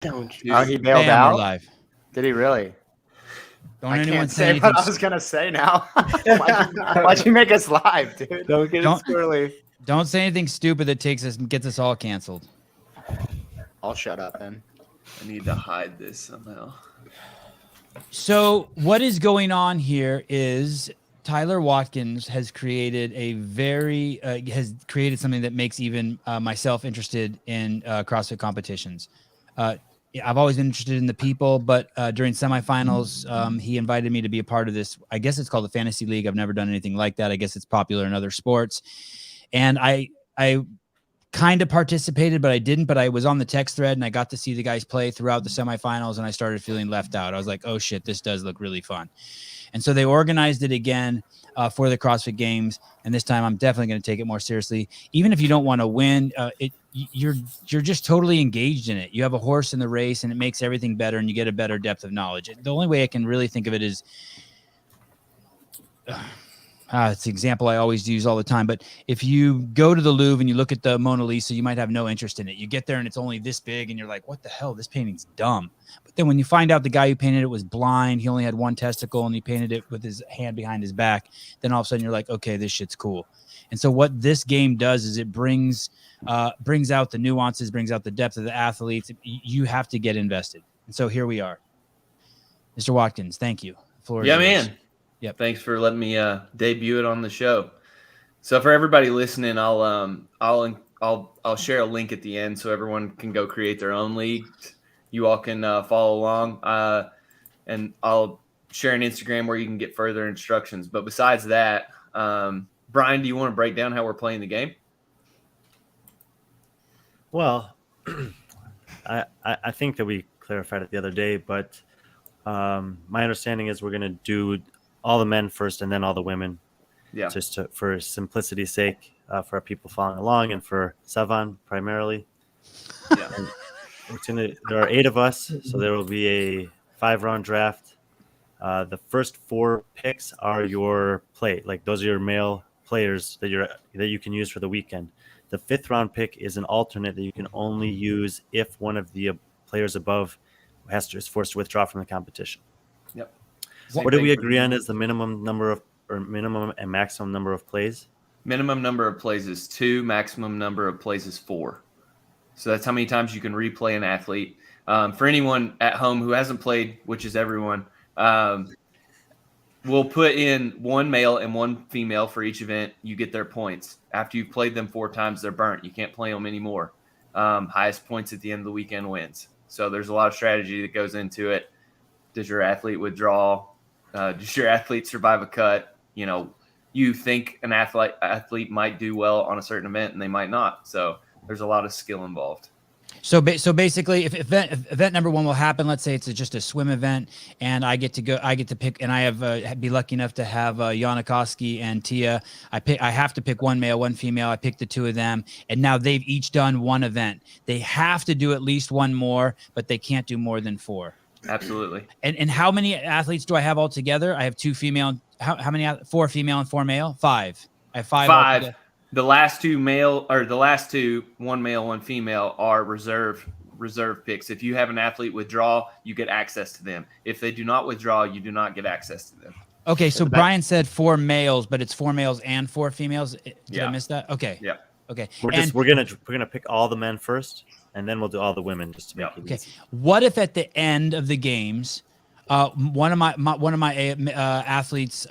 Don't you. Oh, he bailed Bam, we're out? live. Did he really? Don't I anyone can't say say anything. what I was going to say now. Why'd you make us live, dude? Don't get it squirrely. Don't say anything stupid that gets us all canceled. I'll shut up then. I need to hide this somehow. So what is going on here is Tyler Watkins has created something that makes even myself interested in CrossFit competitions. I've always been interested in the people, but during semifinals, he invited me to be a part of this. I guess it's called the Fantasy League. I've never done anything like that. I guess it's popular in other sports. And I kind of participated, but I didn't. But I was on the text thread and I got to see the guys play throughout the semifinals, and I started feeling left out. I was like, oh shit, this does look really fun. And so they organized it again for the CrossFit Games, and this time I'm definitely going to take it more seriously. Even if you don't want to win, you're just totally engaged in it. You have a horse in the race, and it makes everything better, and you get a better depth of knowledge. The only way I can really think of it is, it's an example I always use all the time, but if you go to the Louvre and you look at the Mona Lisa, you might have no interest in it. You get there and it's only this big, and you're like, what the hell? This painting's dumb. But then when you find out the guy who painted it was blind, he only had one testicle, and he painted it with his hand behind his back, then all of a sudden you're like, okay, this shit's cool. And so what this game does is it brings out the nuances, brings out the depth of the athletes. You have to get invested. And so here we are. Mr. Watkins, thank you. The floor is yours. Man. Yep. Thanks for letting me debut it on the show. So for everybody listening, I'll share a link at the end so everyone can go create their own league. You all can follow along, and I'll share an Instagram where you can get further instructions. But besides that, Brian, do you want to break down how we're playing the game? Well, I think that we clarified it the other day, but my understanding is we're going to do all the men first and then all the women. Yeah. Just for simplicity's sake, for our people following along, and for Sevan primarily. Yeah. There are 8 of us, so there will be a 5-round draft. The first 4 picks are your play, like those are your male players that you can use for the weekend. The 5th round pick is an alternate that you can only use if one of the players above is forced to withdraw from the competition. Yep. What did we agree on is the minimum and maximum number of plays? Minimum number of plays is 2. Maximum number of plays is 4. So that's how many times you can replay an athlete. For anyone at home who hasn't played, which is everyone, we'll put in 1 male and 1 female for each event. You get their points. After you've played them 4 times, they're burnt. You can't play them anymore. Highest points at the end of the weekend wins. So there's a lot of strategy that goes into it. Does your athlete withdraw? Does your athlete survive a cut? You think an athlete might do well on a certain event and they might not. So there's a lot of skill involved. So basically, if event number 1 will happen, let's say it's just a swim event, and I get to pick, and I have be lucky enough to have Yanikoski and Tia. I have to pick 1 male, 1 female. I pick the 2 of them, and now they've each done 1 event. They have to do at least 1 more, but they can't do more than 4. Absolutely. And how many athletes do I have altogether? I have 2 female. How many? 4 female and 4 male. 5. I have 5. 5. The last 2 male, or the last 2, 1 male, 1 female, are reserve picks. If you have an athlete withdraw, you get access to them. If they do not withdraw, you do not get access to them. Okay, so Brian said 4 males, but it's 4 males and 4 females. Did I miss that? Okay. Yeah. Okay. We're gonna pick all the men first, and then we'll do all the women just to make it easy. What if at the end of the games, one of my athletes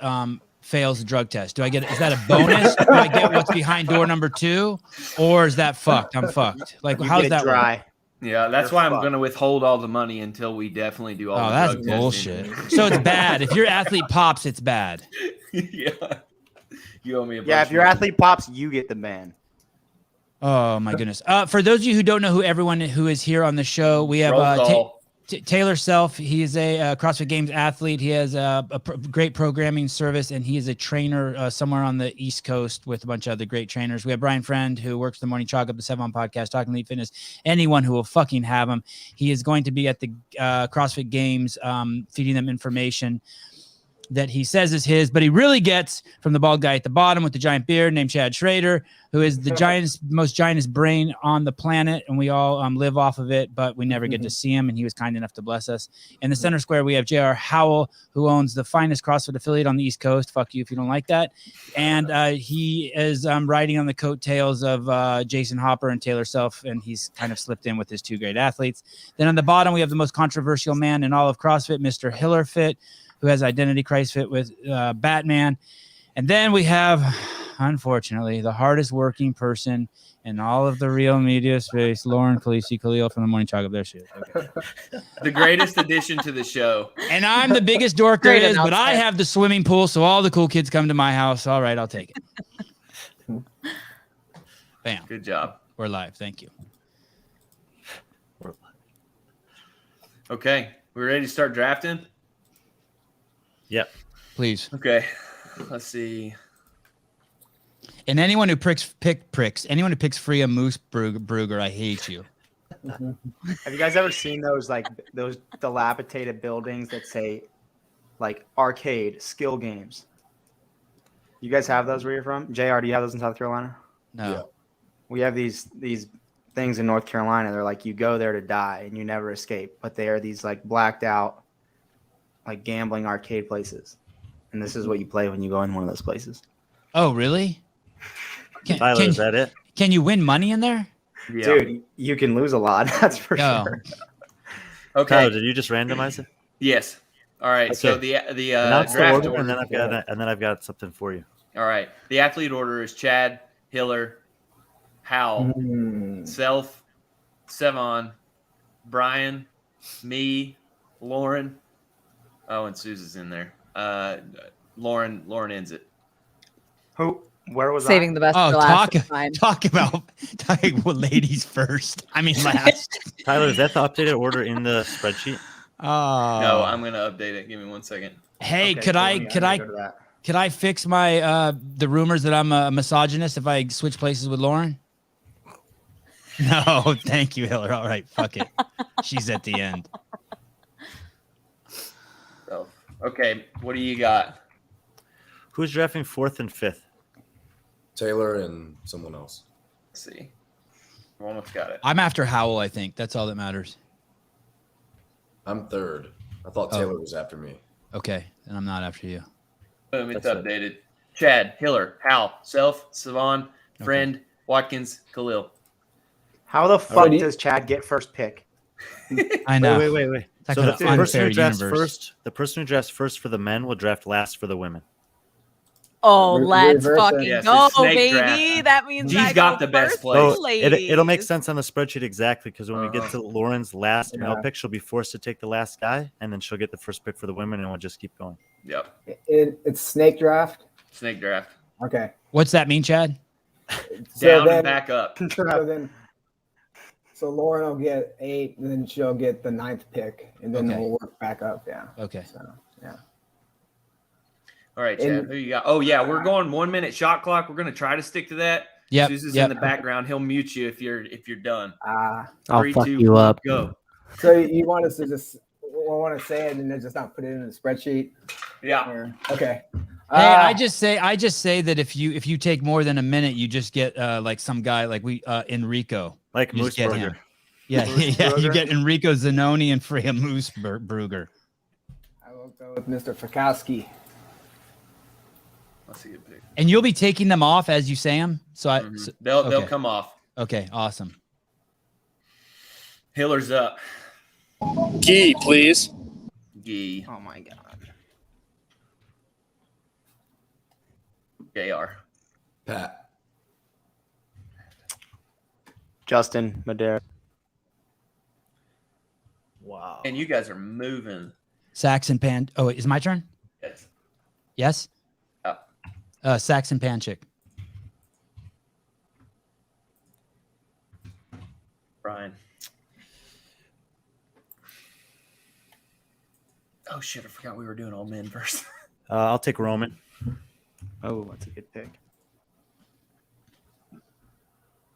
fails the drug test? Is that a bonus? Do I get what's behind door number 2, or is that fucked? I'm fucked. Like, how's that dry? work? Yeah, that's why I'm going to withhold all the money until we definitely do all the that's drug bullshit. testing. So it's bad. If your athlete pops, it's bad. Yeah. You owe me a bunch. Yeah, if your athlete pops, you get the man. Oh my goodness. For those of you who don't know who everyone who is here on the show, we have Taylor Self. He is a CrossFit Games athlete. He has a great programming service, and he is a trainer somewhere on the East Coast with a bunch of other great trainers. We have Brian Friend, who works the Morning Chalk Up, the Sevan Podcast, Talking Elite Fitness. Anyone who will fucking have him. He is going to be at the CrossFit Games feeding them information. that he says is his, but he really gets from the bald guy at the bottom with the giant beard named Chad Schroeder, who is the most giantest brain on the planet, and we all live off of it, but we never get to see him, and he was kind enough to bless us. In the center square, we have J.R. Howell, who owns the finest CrossFit affiliate on the East Coast. Fuck you if you don't like that. And he is riding on the coattails of Jason Hopper and Taylor Self, and he's kind of slipped in with his two great athletes. Then on the bottom, we have the most controversial man in all of CrossFit, Mr. Hillerfit, who has identity crisis fit with Batman. And then we have, unfortunately, the hardest working person in all of the real media space, Lauren Khalil from the Morning Chalk. Up there she is. Okay. The greatest addition to the show. And I'm the biggest dork there is, but I have the swimming pool, so all the cool kids come to my house. All right, I'll take it. Bam. Good job. We're live. Thank you. Okay. We ready to start drafting? Yep. Please. Okay. Let's see. And anyone who picks Freya Moose Brugger, I hate you. Have you guys ever seen those dilapidated buildings that say like arcade skill games? You guys have those where you're from? JR, do you have those in South Carolina? No. Yeah. We have these things in North Carolina. They're like you go there to die and you never escape, but they are these like blacked out like gambling arcade places. And this is what you play when you go in one of those places. Oh, really? Tyler, is that it? Can you win money in there? Yeah. Dude, you can lose a lot. That's for No. sure. Okay. Tyler, did you just randomize it? Yes. All right. So Okay. the Announce the draft order, order. and then I've got something for you. All right. The athlete order is Chad, Hiller, Howell, Self, Sevan, Brian, me, Lauren. Oh, and Susan's in there. Lauren ends it. Where was Saving the best for last. Talk about ladies first. I mean last. Tyler, is that the updated order in the spreadsheet? No, I'm gonna update it. Give me 1 second. Hey, Okay, could cool. I I'm gonna go to that. could I fix my the rumors that I'm a misogynist if I switch places with Lauren? No, thank you, Hiller. All right, fuck it. She's at the end. So, okay, what do you got? Who's drafting 4th and 5th? Taylor and someone else. Let's see. We almost got it. I'm after Howell, I think. That's all that matters. I'm 3rd. I thought Taylor was after me. Okay, then I'm not after you. Boom, it's That's it. updated. Chad, Hiller, Hal, Self, Sevan, Friend, Watkins, Khalil. How the fuck does Chad get first pick? I know. Wait. That So kind the of person unfair who drafts universe. first, the person who drafts first for the men will draft last for the women. Oh, let's reverse it. fucking Yes, go, it's snake baby. draft. That means He's I got go the best first, place. So ladies. it'll make sense on the spreadsheet exactly because when we get Uh-huh. to Lauren's last male Yeah. pick, she'll be forced to take the last guy, and then she'll get the first pick for the women, and we'll just keep going. Yep. It's snake draft. Snake draft. Okay. What's that mean, Chad? Down then, and back up. So Lauren will get 8, and then she'll get the 9th pick, and then Okay. we'll work back up. Yeah. Okay. So yeah. All right, Chad. And- Who you got? Oh, yeah, we're going 1 minute shot clock. We're going to try to stick to that. Yep. Susan's Yep. in the background. He'll mute you if you're done. I'll 3, fuck 2, you 1, up. Go. So you want us to just want to say it and then just not put it in the spreadsheet? Yeah. Or, okay. Hey, I just say that if you take more than a minute, you just get like some guy like Enrico. Like You Moose just get Burger. him. Yeah, yeah. You get Enrico Zanoni and Freya Moose Brugger. I will go with Mr. Fakowski. That's a good pick. And you'll be taking them off as you say them. So I. Mhm. So, They'll okay. come off. Okay. Awesome. Hiller's up. Key, please. Gee. Oh my god. JR. Pat. Justin Madera. Wow. And you guys are moving. Saxon Pan. Oh, is my turn? Yes. Yes. Yeah. Saxon Panchik. Brian. Oh, shit. I forgot we were doing all men first. I'll take Roman. Oh, that's a good pick.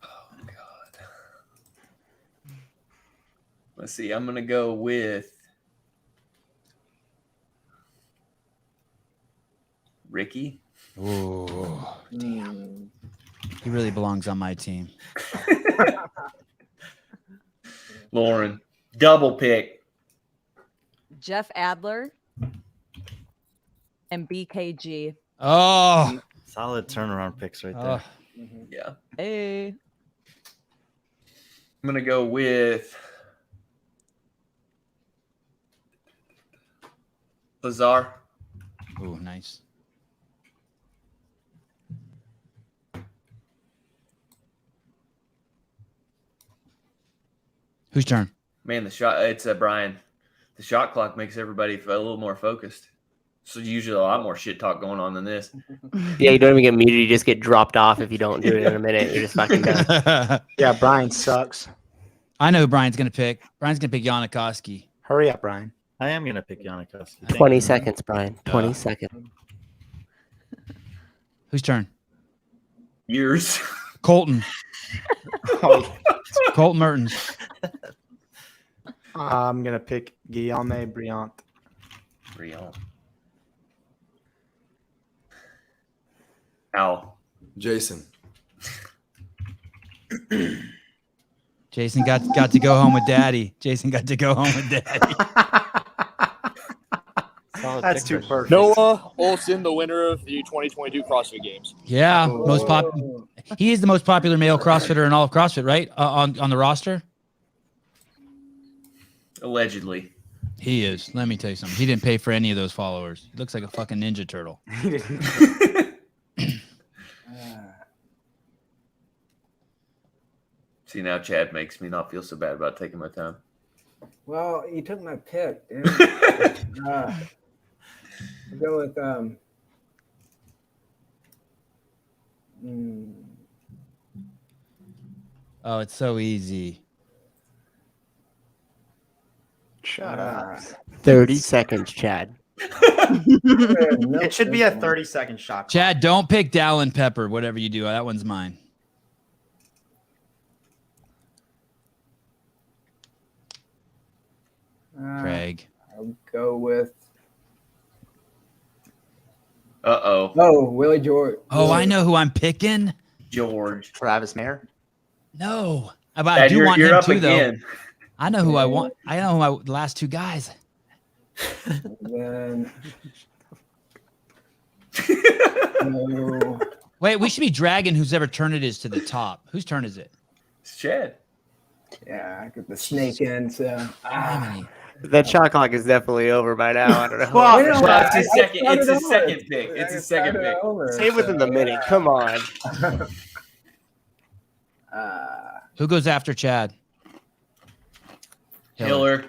Oh, God. Let's see. I'm going to go with Ricky. Ooh, damn. He really belongs on my team. Lauren. Double pick. Jeff Adler and BKG. Oh, Solid turnaround picks right there. Yeah. Hey. I'm going to go with Lazar. Ooh, nice. Whose turn? Man, it's Brian. The shot clock makes everybody feel a little more focused. So usually a lot more shit talk going on than this. Yeah, you don't even get muted. You just get dropped off if you don't do it in a minute. You're just fucking done. Yeah, Brian sucks. I know who Brian's going to pick. Brian's going to pick Yannikowski. Hurry up, Brian. I am going to pick Yannikowski. 20 seconds, Brian. 20 seconds. Whose turn? Yours. Colton. Oh, Colton Mertens. I'm going to pick Guillaume Briant. Real. Al. Jason. Jason got to go home with daddy. Jason got to go home with daddy. That's too perfect. Noah Olson, the winner of the 2022 CrossFit Games. Yeah, he is the most popular male CrossFitter in all of CrossFit, right? On the roster. Allegedly. He is. Let me tell you something. He didn't pay for any of those followers. He looks like a fucking Ninja Turtle. See, now Chad makes me not feel so bad about taking my time. Well, you took my pick, dude. I'll go with Oh, it's so easy. Shut up. 30 seconds, Chad. It should be a 30-second shot. Chad, don't pick Dallin Pepper. Whatever you do, that one's mine. Craig. I'll go with Willie George. Oh, I know who I'm picking. George. Travis Mayer. No, but I do want you're him up too, though. again. I know who I want. I know who the last two guys. Then no. Wait, we should be dragging whose ever turn it is to the top. Whose turn is it? It's Chad. Yeah, I got the snake in. So That shot clock is definitely over by now. I don't know. Well, It's his second pick. It's his second pick. Say within the minute. Come on. Who goes after Chad? Hiller.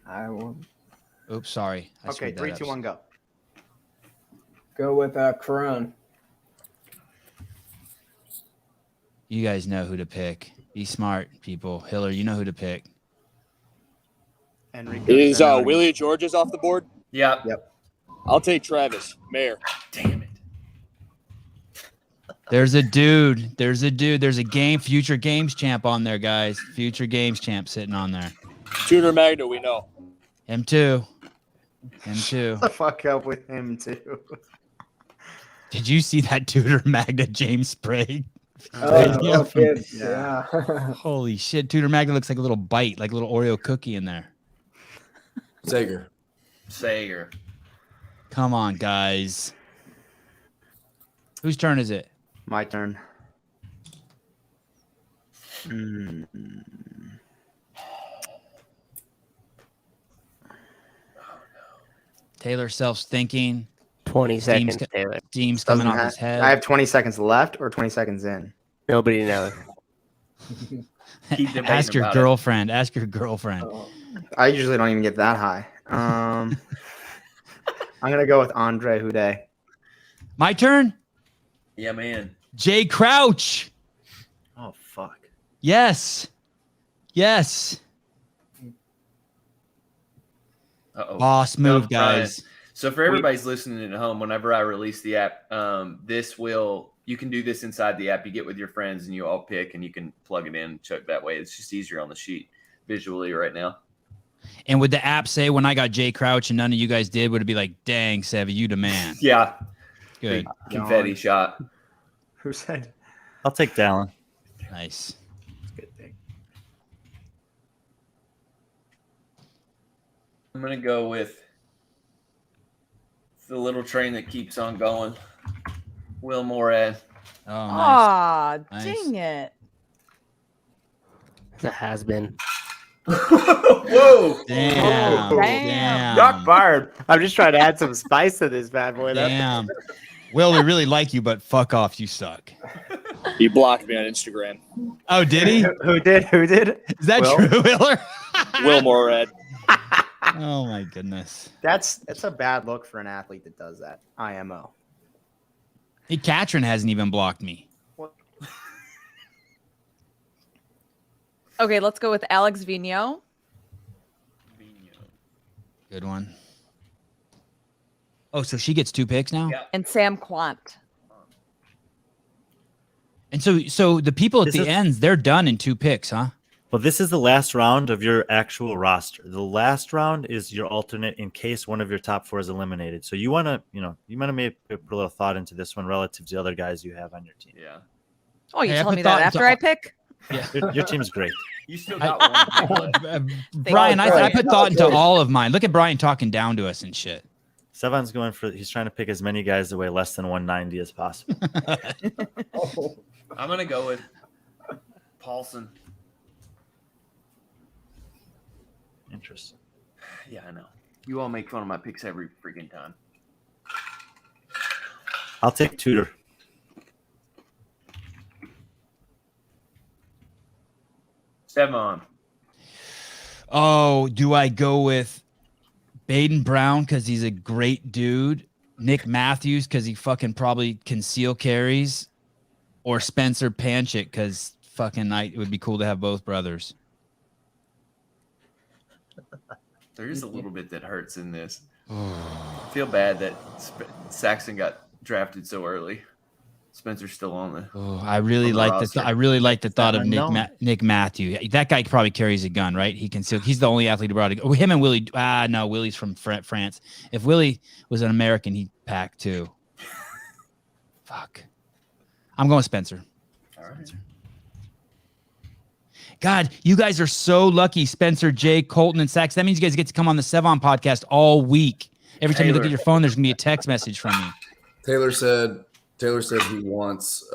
I will Oops, sorry. I Okay, screwed that 3, up. 2, 1, go. go with Corone. You guys know who to pick. Be smart, people. Hiller, you know who to pick. Enrico Is Zanoni. Willie Georges off the board? Yep. I'll take Travis Mayer. Damn it. There's a dude. There's a future games champ on there, guys. Future games champ sitting on there. Tudor Magna, we know. Him too. Him too. The fuck up with him too. Did you see that Tudor Magna James Sprague? Oh, kids. Yeah. Holy shit. Tudor Magna looks like a little bite, like a little Oreo cookie in there. Sager. Come on, guys. Whose turn is it? My turn. Taylor self-thinking. 20 seconds, Steam's, Taylor. steam's coming off his head. I have 20 seconds left or 20 seconds in. Nobody knows. Keep debating Ask your about it. girlfriend. Ask your girlfriend. I usually don't even get that high. I'm gonna go with Andre Houdet. My turn? Yeah, man. Jay Crouch. Oh, fuck. Yes. Yes. Uh-oh. Boss move, No, Brian. guys. So for everybody's listening at home, whenever I release the app, you can do this inside the app. You get with your friends and you all pick and you can plug it in, check that way. It's just easier on the sheet visually right now. And would the app say when I got Jay Crouch and none of you guys did, would it be like, dang, Sev, you the man? Yeah. Good. Confetti shot. Who said? I'll take Dallin. Nice. It's a good thing. I'm going to go with the little train that keeps on going. Will Morad. Oh, nice. Aw, Nice. dang it. It's a has been. Whoa. Damn. Damn. Doc fired. I'm just trying to add some spice to this bad boy. Damn. Will, we really like you, but fuck off. You suck. He blocked me on Instagram. Oh, did he? Who did? Who did? Is that Will? true, Willer? Will Morad. Oh, my goodness. That's a bad look for an athlete that does that. IMO. Hey, Katrin hasn't even blocked me. Okay, let's go with Alex Vigneault. Good one. Oh, so she gets 2 picks now? Yeah. And Sam Quant. And so the people at This the is- ends, they're done in 2 picks, huh? Well, this is the last round of your actual roster. The last round is your alternate in case one of your top 4 is eliminated. So you want to, maybe put a little thought into this one relative to the other guys you have on your team. Yeah. Oh, you Hey, I telling put me thought that into after I pick? Your team's great. You still got one. pick left. Brian, I put thought into all of mine. Look at Brian talking down to us and shit. Sevan's he's trying to pick as many guys that weigh less than 190 as possible. Oh, I'm going to go with Paulson. Interesting. Yeah, I know. You all make fun of my picks every freaking time. I'll take Tudor. Sevan. Oh, do I go with Baden Brown because he's a great dude? Nick Matthews because he fucking probably conceal carries? Or Spencer Panchik because fucking it would be cool to have both brothers. There is a little bit that hurts in this. I feel bad that Saxon got drafted so early. Spencer's still on the. Oh, I really On the like roster. I really like the thought of unknown. Nick Matthew. That guy probably carries a gun, right? He conceal. He's the only athlete who brought it. Oh, him and Willie. No, Willie's from France. If Willie was an American, he'd pack too. Fuck. I'm going Spencer. All right. God, you guys are so lucky, Spencer, Jay, Colton, and Sax. That means you guys get to come on the Sevan podcast all week. Every time you look Taylor. at your phone, there's gonna be a text message from me. Taylor said he wants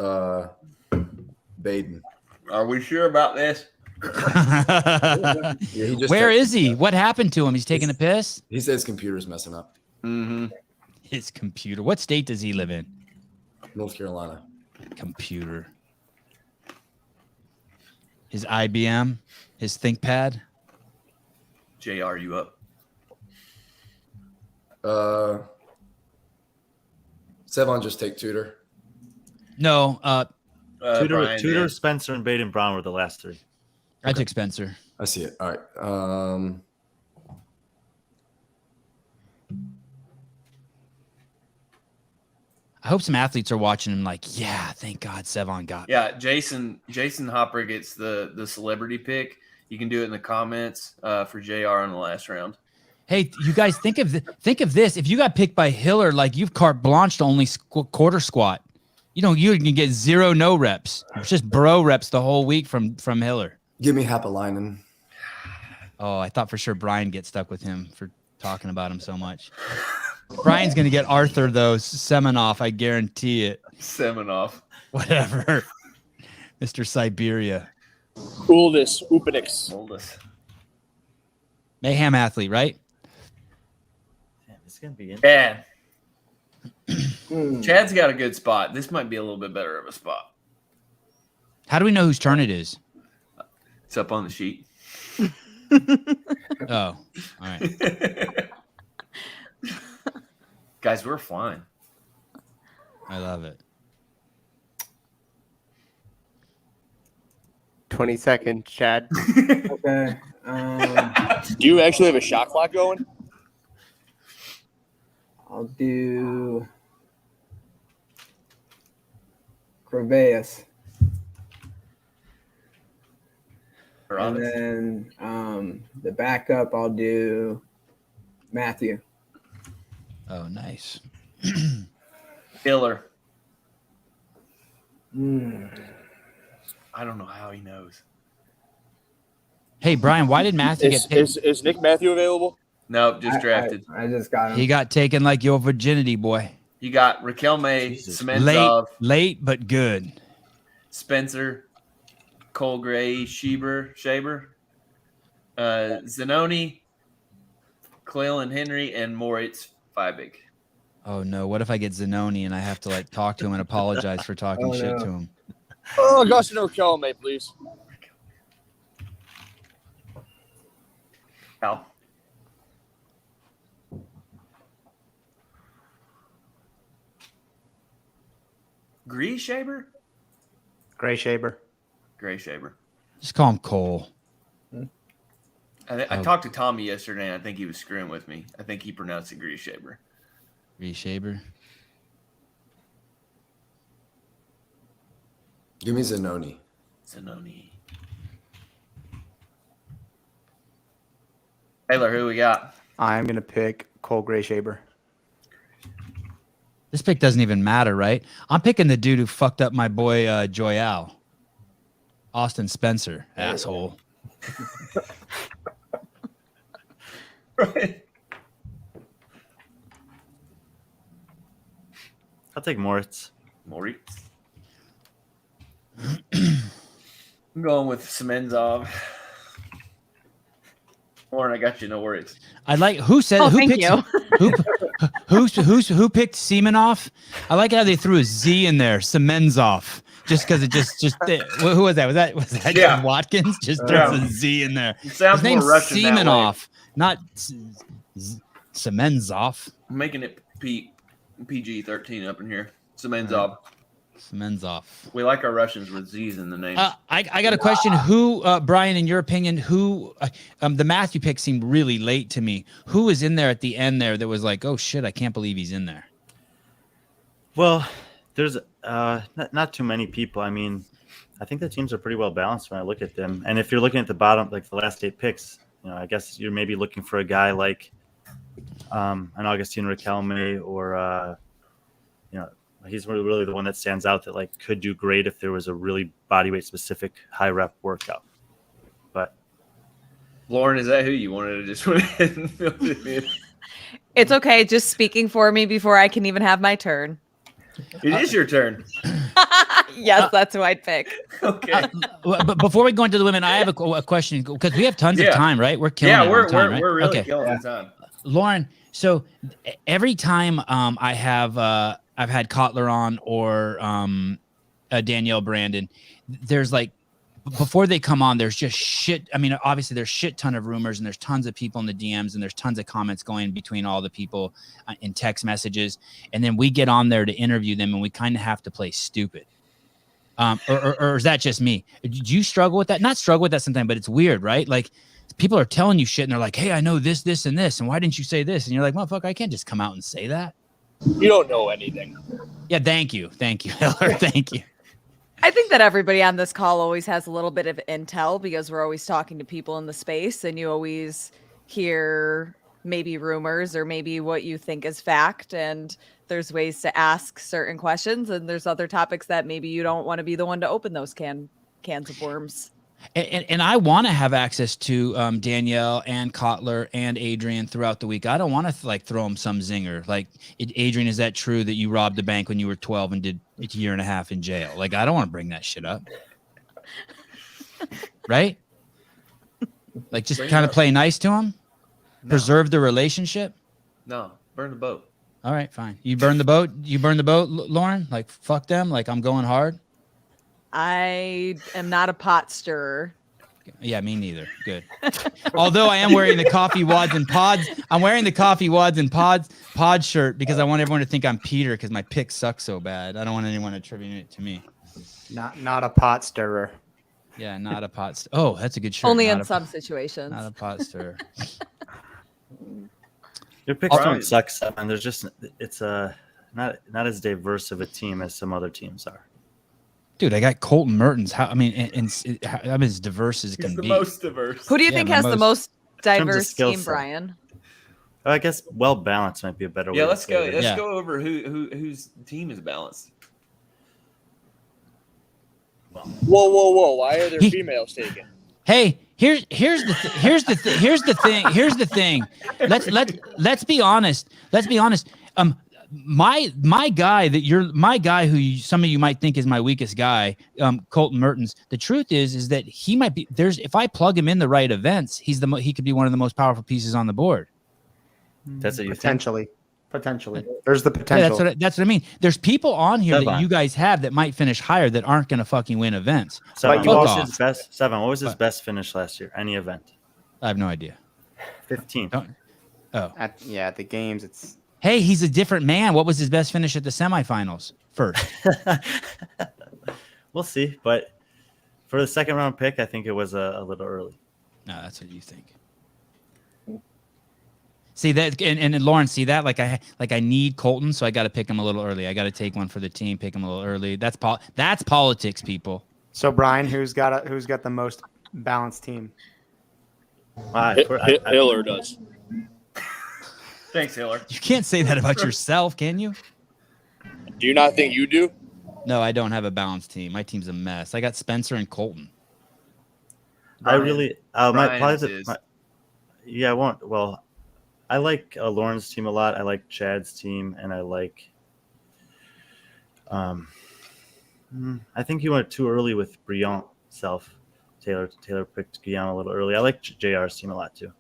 Baden. Are we sure about this? Yeah, he just Where texted is he? that. What happened to him? He's taking a piss? He says computer's messing up. Mm-hmm. His computer. What state does he live in? North Carolina. Computer. His IBM, his ThinkPad. JR, you up? Sevan just take Tudor. No, Tudor, Brian Tudor, did. Spencer, and Baden Brown were the last 3. I took Spencer. I see it. All right. I hope some athletes are watching him like, yeah, thank God Sevan got me. Yeah, Jason Hopper gets the celebrity pick. You can do it in the comments for JR in the last round. Hey, you guys think of this. If you got picked by Hiller, like you've carte blanche to only quarter squat. You can get 0 no reps. It's just bro reps the whole week from Hiller. Give me Hapalainen. Oh, I thought for sure Brian gets stuck with him for talking about him so much. Brian's gonna get Arthur though Semenoff, I guarantee it. Semenoff. Whatever, Mr. Siberia, Uldis Upenix. Oldest. mayhem athlete, right? Damn, this is gonna be interesting. Chad. Chad's got a good spot. This might be a little bit better of a spot. How do we know whose turn it is? It's up on the sheet. Oh, all right. Guys, we're flying. I love it. 20 seconds, Chad. okay. Do you actually have a shot clock going? I'll do Creveus. Or And honest. then the backup, I'll do Matthew. Oh, nice. Killer. Mm. I don't know how he knows. Hey, Brian, why did Matthew get picked? Is Nick Matthew available? Nope, just drafted. I just got him. He got taken like your virginity, boy. You got Raquel May, Jesus. Semenzov, Late, but good. Spencer, Cole Gray, Shaber, Zanoni, Clellan Henry, and Moritz Feibig. Oh no! What if I get Zanoni and I have to like talk to him and apologize for talking Oh, shit no. to him? Oh, gosh, no, Kelme, please. Cal. Gree Shaber? Gray Shaber. Gray Shaber. Just call him Cole. I talked to Tommy yesterday, and I think he was screwing with me. I think he pronounced it Gree Shaber. Reshaber. Give me Zanoni. Zanoni. Taylor, who we got? I'm gonna pick Cole Gray Shaber. This pick doesn't even matter, right? I'm picking the dude who fucked up my boy Joyal. Austin Spencer, asshole. Right. I'll take Moritz. Moritz. I'm going with Semenzov. Lauren, I got you. No worries. I like who said Oh, who thank picked you. who picked Semenov? I like how they threw a Z in there, Semenzov. Just because it just who was that? Was that Yeah. Watkins? Just Yeah. throws a Z in there. It sounds His name's more Russian that way. Semenov, not Semenzov. I'm making it PG-13 up in here. Semenzov. Semenzov. We like our Russians with Z's in the name. I got a question. Who, Brian, in your opinion, who the Matthew pick seemed really late to me. Who was in there at the end there that was like, oh shit, I can't believe he's in there? Well, there's not too many people. I mean, I think the teams are pretty well balanced when I look at them. And if you're looking at the bottom, like the last 8 picks, I guess you're maybe looking for a guy like an Augustine Riquelme or he's really the one that stands out that like could do great if there was a really bodyweight specific high rep workout. But Lauren, is that who you wanted to just went ahead and fill it in? It's okay. Just speaking for me before I can even have my turn. It is your turn. Yes, that's who I'd pick. Okay. But before we go into the women, I have a question because we have tons of time, right? We're killing it we're on time, right? we're really Okay. killing the time. Lauren, so every time I have I've had Kotler on or Danielle Brandon, there's like before they come on, there's just shit. I mean, obviously there's shit ton of rumors and there's tons of people in the DMs and there's tons of comments going between all the people in text messages. And then we get on there to interview them and we kind of have to play stupid. Or is that just me? Do you struggle with that? Not struggle with that sometimes, but it's weird, right? Like people are telling you shit and they're like, hey, I know this, this, and this. And why didn't you say this? And you're like, motherfucker, I can't just come out and say that. You don't know anything. Yeah, thank you. Thank you, Hiller. Thank you. I think that everybody on this call always has a little bit of intel because we're always talking to people in the space and you always hear maybe rumors or maybe what you think is fact. And there's ways to ask certain questions and there's other topics that maybe you don't want to be the one to open those cans of worms. And I want to have access to Danielle and Kotler and Adrian throughout the week. I don't want to like throw them some zinger. Like, Adrian, is that true that you robbed a bank when you were 12 and did a year and a half in jail? Like, I don't want to bring that shit up. Right? Like, just kind of play nice to them? No. Preserve the relationship? No, burn the boat. All right, fine. You burn the boat? You burn the boat, Lauren? Like, fuck them? Like, I'm going hard? I am not a pot stirrer. Yeah, me neither. Good. Although I am wearing the coffee wads and pods. I'm wearing the coffee wads and pod shirt because I want everyone to think I'm Peter because my pick sucks so bad. I don't want anyone to attribute it to me. Not a pot stirrer. Yeah, not a pot. Oh, that's a good shirt. Only Not in a- some situations. Not a pot stirrer. your picks All don't right. suck, Sevan. There's just it's not as diverse of a team as some other teams are. Dude, I got Colton Mertens. I'm as diverse as it He's can the be. most diverse. Who do you Yeah, think my has the most terms of diverse skill team, set. Brian? I guess well balanced might be a better way. Yeah, to let's say go. it. Let's Yeah. go over whose team is balanced. Whoa! Why are there He- females taken? Hey, here's the thing. Let's be honest. My guy who some of you might think is my weakest guy, Colton Mertens. The truth is that he might be if I plug him in the right events, he could be one of the most powerful pieces on the board. That's what you think. Potentially. There's the Yeah, potential. that's what I mean. There's people on here that Sevan. you guys have that might finish higher that aren't going to fucking win events. Sevan, you what was also- his best? Sevan, what was his What? best finish last year? Any event? I have no idea. 15. Oh, At the games, it's hey, he's a different man. What was his best finish at the semifinals? First. We'll see, but for the second round pick, I think it was a little early. No, that's what you think. See that, and Lauren, see that? Like I need Colton, so I got to pick him a little early. I got to take one for the team, pick him a little early. That's politics, people. so. Brian, who's got the most balanced team? Hiller does. Thanks, Hiller. You can't say that about yourself, can you? Do you not think you do? No, I don't have a balanced team. My team's a mess. I got Spencer and Colton. I really, Brian's is. I won't. Well, I like Lauren's team a lot. I like Chad's team, and I like. I think he went too early with Briant self. Taylor picked Guillaume a little early. I like JR's team a lot too.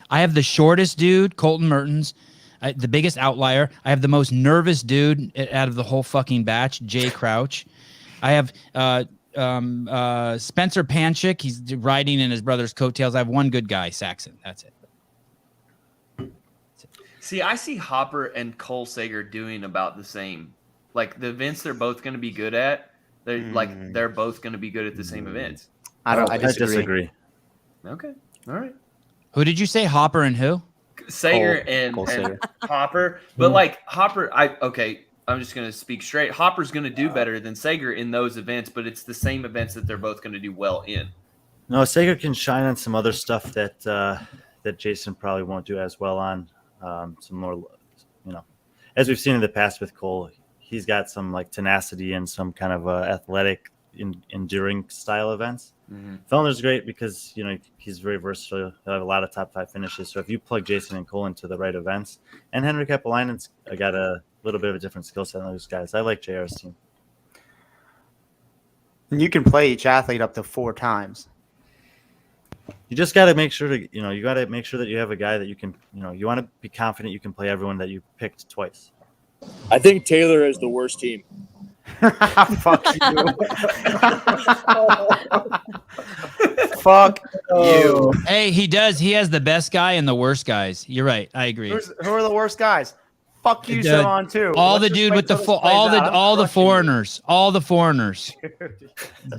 I have the shortest dude, Colton Mertens, the biggest outlier. I have the most nervous dude out of the whole fucking batch, Jay Crouch. I have Spencer Panchik. He's riding in his brother's coattails. I have one good guy, Saxon. That's it. See, I see Hopper and Cole Sager doing about the same. Like the events they're both going to be good at, they're both going to be good at the same events. I disagree. Okay, all right. Who did you say? Hopper and who? Sager Cole and Sager. Hopper, but like Hopper, I'm just going to speak straight. Hopper's going to do better than Sager in those events, but it's the same events that they're both going to do well in. No, Sager can shine on some other stuff that Jason probably won't do as well on. Some more, as we've seen in the past with Cole, he's got some like tenacity and some kind of athletic, enduring style events. Mm-hmm. Fellner's great because he's very versatile. He'll have a lot of top 5 finishes. So if you plug Jason and Cole into the right events, and Henry Kapelainen's got a little bit of a different skill set than those guys. I like JR's team. And you can play each athlete up to 4 times. You just got to make sure that you have a guy that you can, you want to be confident you can play everyone that you picked twice. I think Taylor is the worst team. Fuck you. Fuck you. Hey, he does. He has the best guy and the worst guys. You're right. I agree. Who are the worst guys? Fuck you, Dude, Sevan, too. All Let's the just dude wait with the till this plays all out. I'm the crushing foreigners.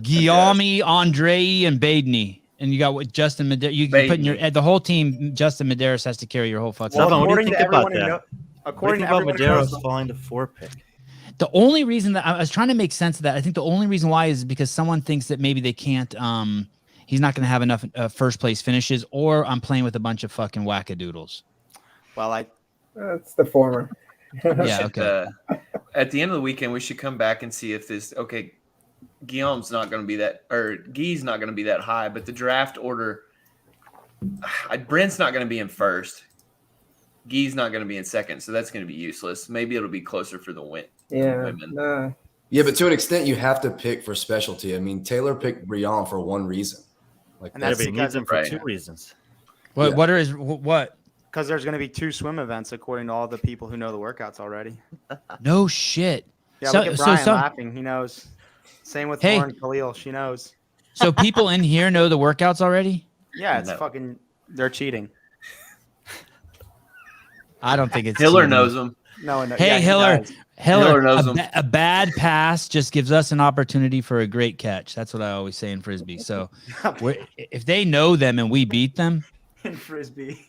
Guillaume, Andre, and Badney. And you got what Justin Medeiros. You can put in your the whole team. Justin Medeiros has to carry your whole fucking. Hold on, team. what do you think about everyone who that? according to about everyone who Medeiros knows- falling to 4 pick? The only reason that I was trying to make sense of that, I think the only reason why is because someone thinks that maybe they can't. He's not going to have enough first place finishes, or I'm playing with a bunch of fucking wackadoodles. Well, That's the former. Yeah. Okay. At the end of the weekend, we should come back and see if this. Okay, Guillaume's not going to be that, or Guy's not going to be that high, but the draft order, Brent's not going to be in first. Guy's not going to be in second, so that's going to be useless. Maybe it'll be closer for the win. Yeah. Women. Nah. Yeah, but to an extent, you have to pick for specialty. I mean, Taylor picked Briand for one reason. Like And that's He needs him for right. 2 reasons. What? Yeah. What are his? What? because there's going to be 2 swim events according to all the people who know the workouts already. No shit. Yeah, So- look at so Brian some- laughing. He knows. Same with Hey. Lauren Khalil. She knows. So people in here know the workouts already? Yeah, it's No. fucking. They're cheating. I don't think it's Hiller cheating. knows them. No, no. Hey, yeah, he Hiller. does. Hiller knows a, him. a bad pass just gives us an opportunity for a great catch. That's what I always say in Frisbee. So if they know them and we beat them, In Frisbee.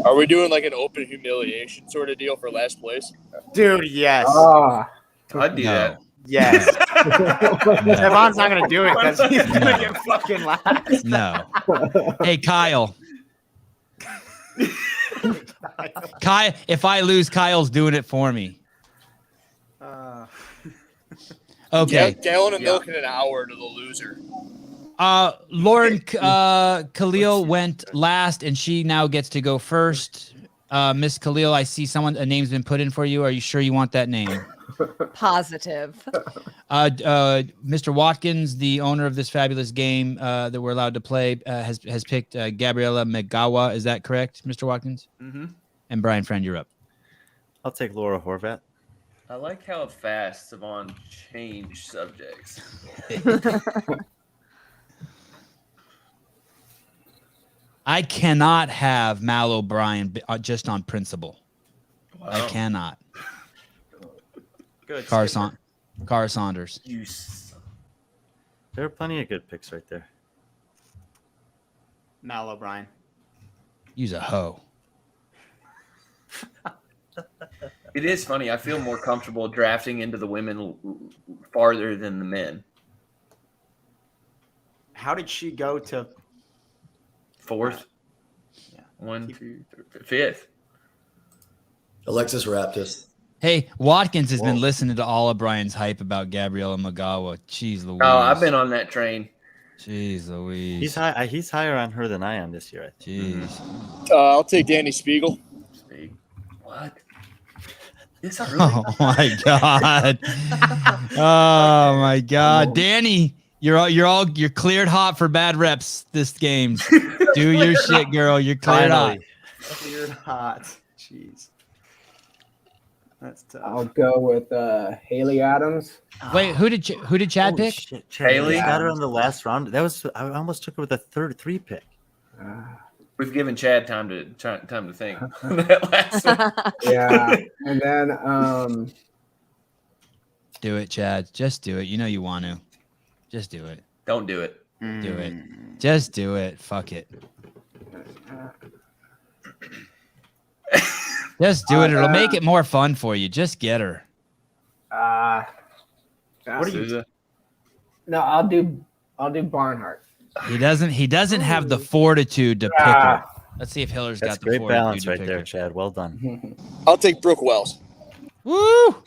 Are we doing like an open humiliation sort of deal for last place? Dude, yes. Ah, I'd do No. that. Yes. Sevan's not gonna do it because he's gonna No. get fucking last. No. Hey, Kyle. Kyle, if I lose, Kyle's doing it for me. Okay. Gallon of milk in an hour to the loser. Lauren Khalil went last, and she now gets to go first. Miss Khalil, I see a name's been put in for you. Are you sure you want that name? Positive. Mr. Watkins, the owner of this fabulous game that we're allowed to play, has picked Gabriela Megawa. Is that correct, Mr. Watkins? Mm-hmm. And Brian Friend, you're up. I'll take Laura Horvat. I like how fast Sevan changed subjects. I cannot have Mal O'Brien just on principle. Wow. I cannot. Good. Cara Saunders. You There are plenty of good picks right there. Mal O'Brien. Use a hoe. It is funny. I feel more comfortable drafting into the women farther than the men. How did she go to? Fourth. Yeah. 1, 2, 3, fifth. Alexis Raptis. Hey, Watkins has been listening to all of Brian's hype about Gabriela Magawa. Jeez Louise. Oh, I've been on that train. Jeez Louise. He's high. He's higher on her than I am this year. I think. Jeez. I'll take Danny Spiegel. What? Is that really? Oh my god. Oh my god. Danny, you're cleared hot for bad reps this game. Do your shit, girl. You're cleared hot. Cleared hot. Jeez. That's tough. I'll go with Haley Adams. Wait, who did Chad Holy pick? shit, Chad, Haley? I got her on the last round. I almost took her with a third 3 pick. We've given Chad time to think. That last one. Yeah, and then Do it, Chad. Just do it. You know you want to. Just do it. Don't do it. Do it. Just do it. Fuck it. Just do it. It'll make it more fun for you. Just get her. What are you? No, I'll do Barnhart. He doesn't have the fortitude to pick her. Let's see if Hiller's That's got the great fortitude balance to right pick there, her. Chad. Well done. I'll take Brooke Wells. Woo!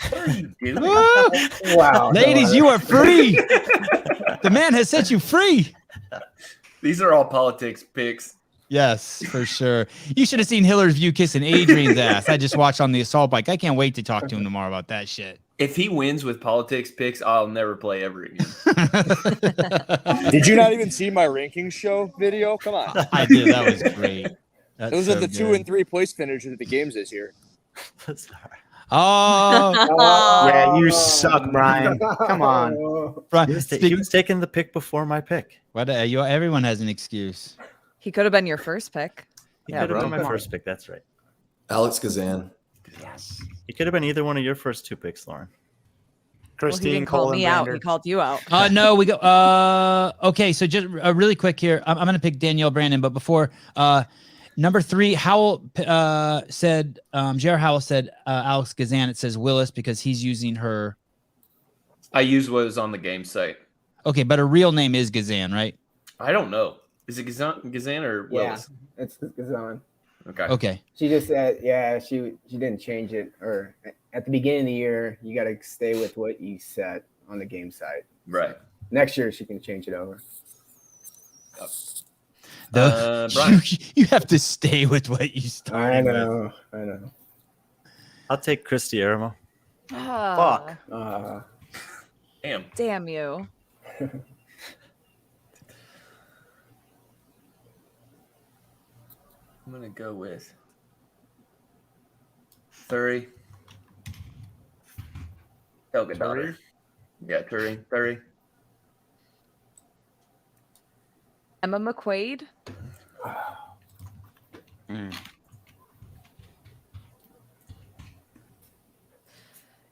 Dude. Woo! Wow, Ladies, you are free. The man has set you free. These are all politics picks. Yes, for sure. You should have seen Hiller's view kissing Adrian's ass. I just watched on the assault bike. I can't wait to talk to him tomorrow about that shit. If he wins with politics picks, I'll never play ever again. Did you not even see my rankings show video? Come on. I did. That was great. That's Those so are the 2 good. and 3 place finishers at the games this year. Oh, Yeah, you suck, Brian. Come on. Brian, He was taking the pick before my pick. everyone has an excuse. He could have been your first pick. He Yeah, could have bro, been my come on. first pick. That's right. Alex Kazan. Yes. He could have been either one of your first 2 picks, Lauren. Well, he Christine didn't call Cole me and out. Brander. He called you out. No, we go. Okay, so just really quick here. I'm going to pick Danielle Brandon, but before number 3, Howell said, J.R. Howell said Alex Gazan. It says Willis because he's using her. I used what was on the game site. Okay, but her real name is Gazan, right? I don't know. Is it Gazan or Willis? Yeah, it's Kazan. Okay. Okay. She just said, yeah, she didn't change it. Or at the beginning of the year, you got to stay with what you set on the game site. Right. Next year, she can change it over. Brian. You have to stay with what you started I with. know. I'll take Christy Aramo. Fuck. Damn. Damn you. I'm going to go with Thury. Helga daughter. Yeah, Thury. Emma McQuaid.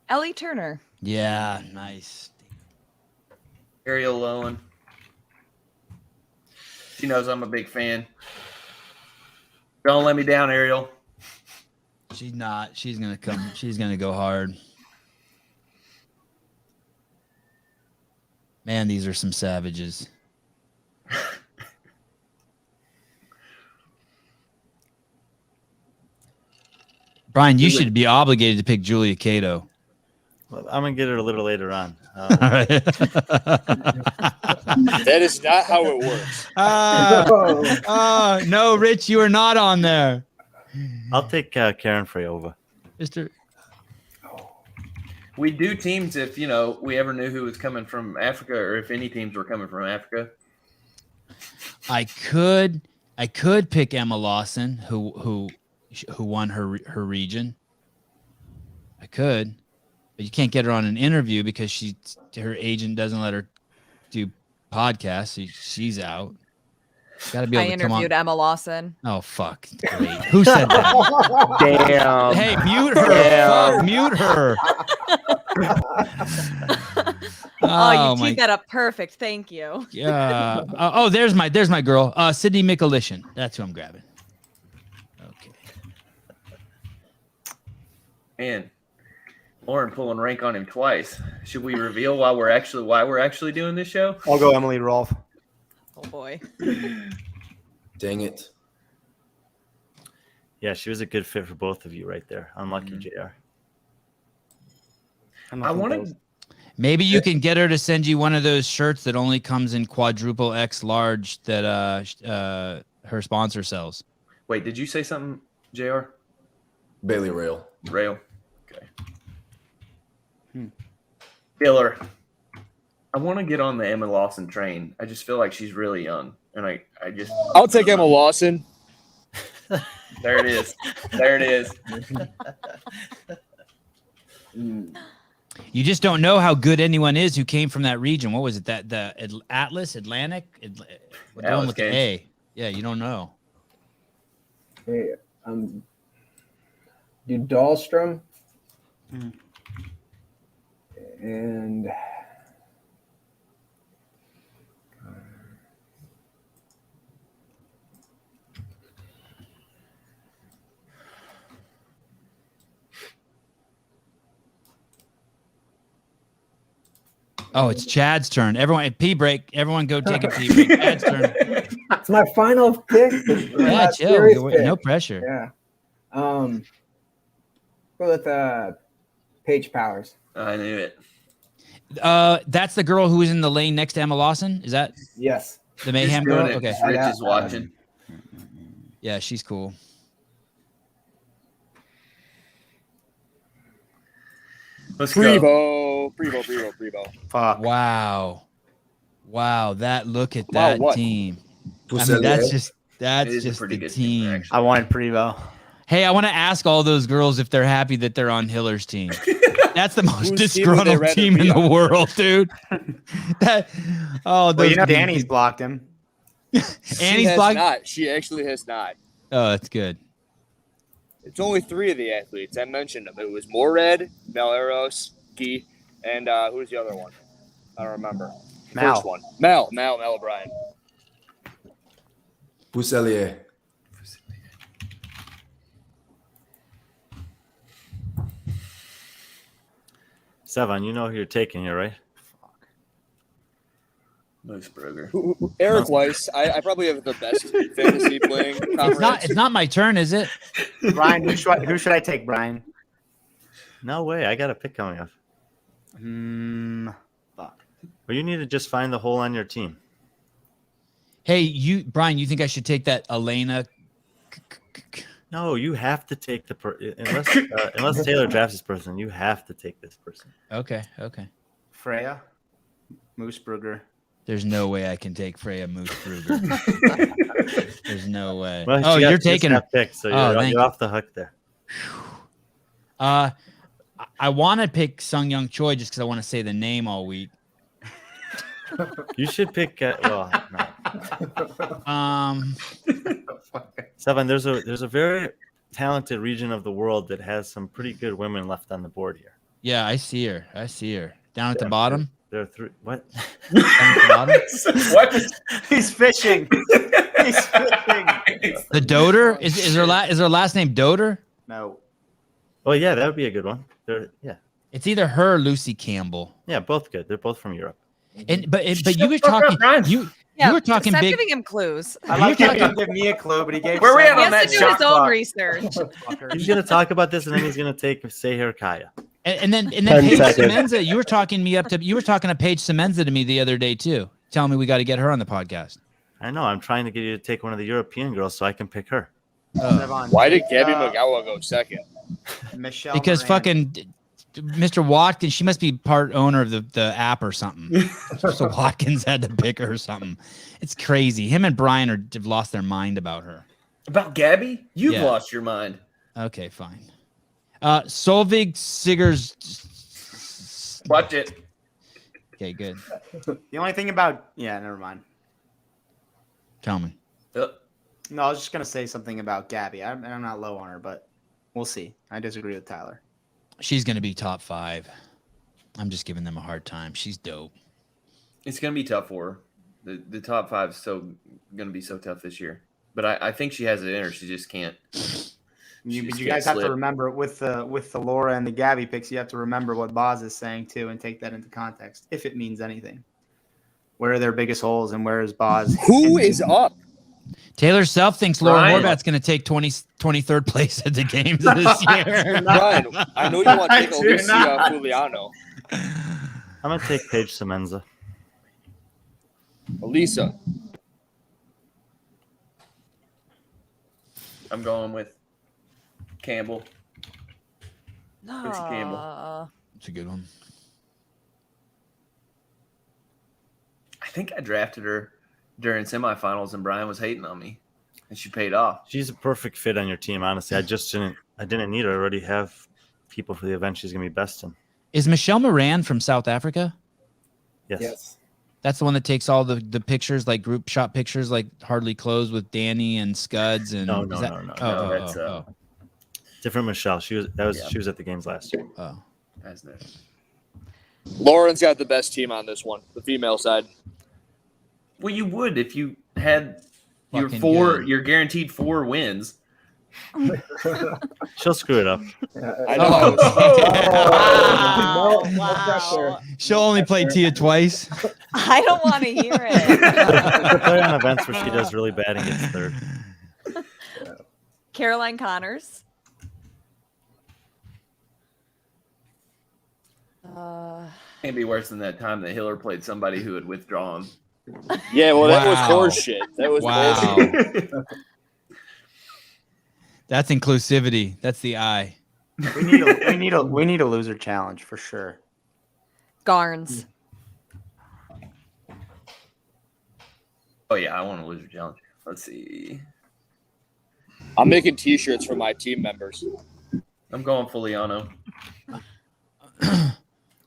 Ellie Turner. Yeah, nice. Ariel Lowen. She knows I'm a big fan. Don't let me down, Ariel. She's not. She's gonna come. She's gonna go hard. Man, these are some savages. Brian, you should be obligated to pick Julia Cato. Well, I'm gonna get her a little later on. That is not how it works. No, Rich, you are not on there. I'll take Karen Freyova. Mr. We do teams if we ever knew who was coming from Africa, or if any teams were coming from Africa. I could pick Emma Lawson, who won her region. I could, but you can't get her on an interview because her agent doesn't let her do podcasts. So she's out. Got to be able I to come on. interviewed Emma Lawson. Oh fuck! Great. Who said that? Damn. Hey, mute her. Damn. Fuck, mute her. Oh, you teed that up perfect. Thank you. Yeah. There's my girl. Sydney Mikulishin. That's who I'm grabbing. Okay. Man, Lauren pulling rank on him twice. Should we reveal why we're actually doing this show? I'll go Emily Rolfe. Oh boy. Dang it. Yeah, she was a good fit for both of you right there. Unlucky, JR. I want to. Maybe you can get her to send you one of those shirts that only comes in quadruple X large that her sponsor sells. Wait, did you say something, JR? Bailey Rail. Rail. Okay. Killer. I want to get on the Emma Lawson train. I just feel like she's really young, and I'll take Emma Lawson. There it is. There it is. You just don't know how good anyone is who came from that region. What was it? Atlantic? We're going with the A. Yeah, you don't know. Hey, do Dahlstrom and Oh, it's Chad's turn. Everyone, pee break. Everyone go take a pee break. Chad's turn. it's my final pick. Yeah, chill. No pressure. Yeah. Go with Paige Powers. I knew it. That's the girl who was in the lane next to Emma Lawson. Is that Yes. the Mayhem girl? Okay. Rich is watching. Yeah, she's cool. Let's go. Prevo. Fuck. Wow. Look at Wow, that what? team. Who I said mean, that's that? It is a just pretty the good team, team. actually. I wanted Prevo. Hey, I want to ask all those girls if they're happy that they're on Hiller's team. That's the most Whose team would they disgruntled rather team in be the on? world, dude. Well, those Danny's blocked him. She Annie's has blocked. not. She actually has not. Oh, that's good. It's only 3 of the athletes. I mentioned them. It was Morad, Mel Eros, Guy, and who was the other one? I don't remember. Mal. First one. Mel O'Brien. Pousselier. Sevan, you know who you're taking here, right? Moosburger. Eric Weiss. I probably have the best fantasy playing comrades. It's not my turn, is it? Brian, who should I take, Brian? No way. I got a pick coming up. Fuck. Well, you need to just find the hole on your team. Hey, Brian, you think I should take that Elena? No, you have to take unless Taylor drafts this person, you have to take this person. Okay. Freya, Moosburger. There's no way I can take Freya Moosburger. There's no way. Well, you're taking her. Pick, so you're off the hook there. I want to pick Sung Young Choi just because I want to say the name all week. You should pick. No. Sevan, there's a very talented region of the world that has some pretty good women left on the board here. Yeah, I see her. Down at the bottom. There are 3. What? Down at the bottom. What? He's fishing. He's fishing. The Doter is her last name Doter? No. Oh yeah, that would be a good one. Yeah. It's either her or Lucy Campbell. Yeah, both good. They're both from Europe. But Shut you were the fuck talking up, Brian. you were talking stop big. giving him clues. I like him to give me a clue, but he gave. Where we at Sevan on He has that to do his shot own clock? research. Fucker. He's gonna talk about this, and then he's gonna take Seher Kaya. And then 10 Paige seconds. Semenza, you were talking to Paige Semenza to me the other day too, telling me we got to get her on the podcast. I know. I'm trying to get you to take one of the European girls so I can pick her. Sevan, Why did take, Gabby McGowan go second? Michelle Because Moran. fucking Mr. Watkins, she must be part owner of the app or something. So Watkins had to pick her or something. It's crazy. Him and Brian have lost their mind about her. About Gabby? You've Yeah. lost your mind. Okay, fine. Solvig Siggers. Watch it. Okay, good. The only thing about never mind. Tell me. No, I was just gonna say something about Gabby. I'm not low on her, but we'll see. I disagree with Tyler. She's gonna be top 5. I'm just giving them a hard time. She's dope. It's going to be tough for her. The top 5 is going to be so tough this year. But I think she has it in her. She just can't. You just guys can't have to slip. remember with the Laura and the Gabby picks, you have to remember what Boz is saying too, and take that into context if it means anything. Where are their biggest holes, and where is Boz? Who is up? Taylor Self thinks Laura Brian. Horvat's going to take 23rd place at the games this year. Brian, I know you want to take I do Alicia not. Fuliano. I'm gonna take Paige Semenza. Elisa. I'm going with Campbell. Quincy Campbell. That's a good one. I think I drafted her during semifinals, and Brian was hating on me, and she paid off. She's a perfect fit on your team. Honestly, I didn't need her. I already have people for the event she's gonna be best in. Is Michelle Moran from South Africa? Yes. That's the one that takes all the pictures, like group shot pictures, like hardly closed with Danny and Scuds and No. No, that's, Different Michelle. She was at the games last year. That's no. Lauren's got the best team on this one, the female side. Well, you would if you had your Fucking four. good. You're guaranteed 4 wins. She'll screw it up. I know. Wow. No pressure. She'll only play Tia twice. I don't want to hear it. She'll play on events where she does really bad and gets third. Caroline Connors. Can't be worse than that time that Hiller played somebody who had withdrawn. Yeah, well, that was Wow. horse shit. That was Wow. bullshit. That's inclusivity. That's the I. We need a loser challenge for sure. Garns. Oh yeah, I want to lose your challenge. Let's see. I'm making T-shirts for my team members. I'm going Fuliano.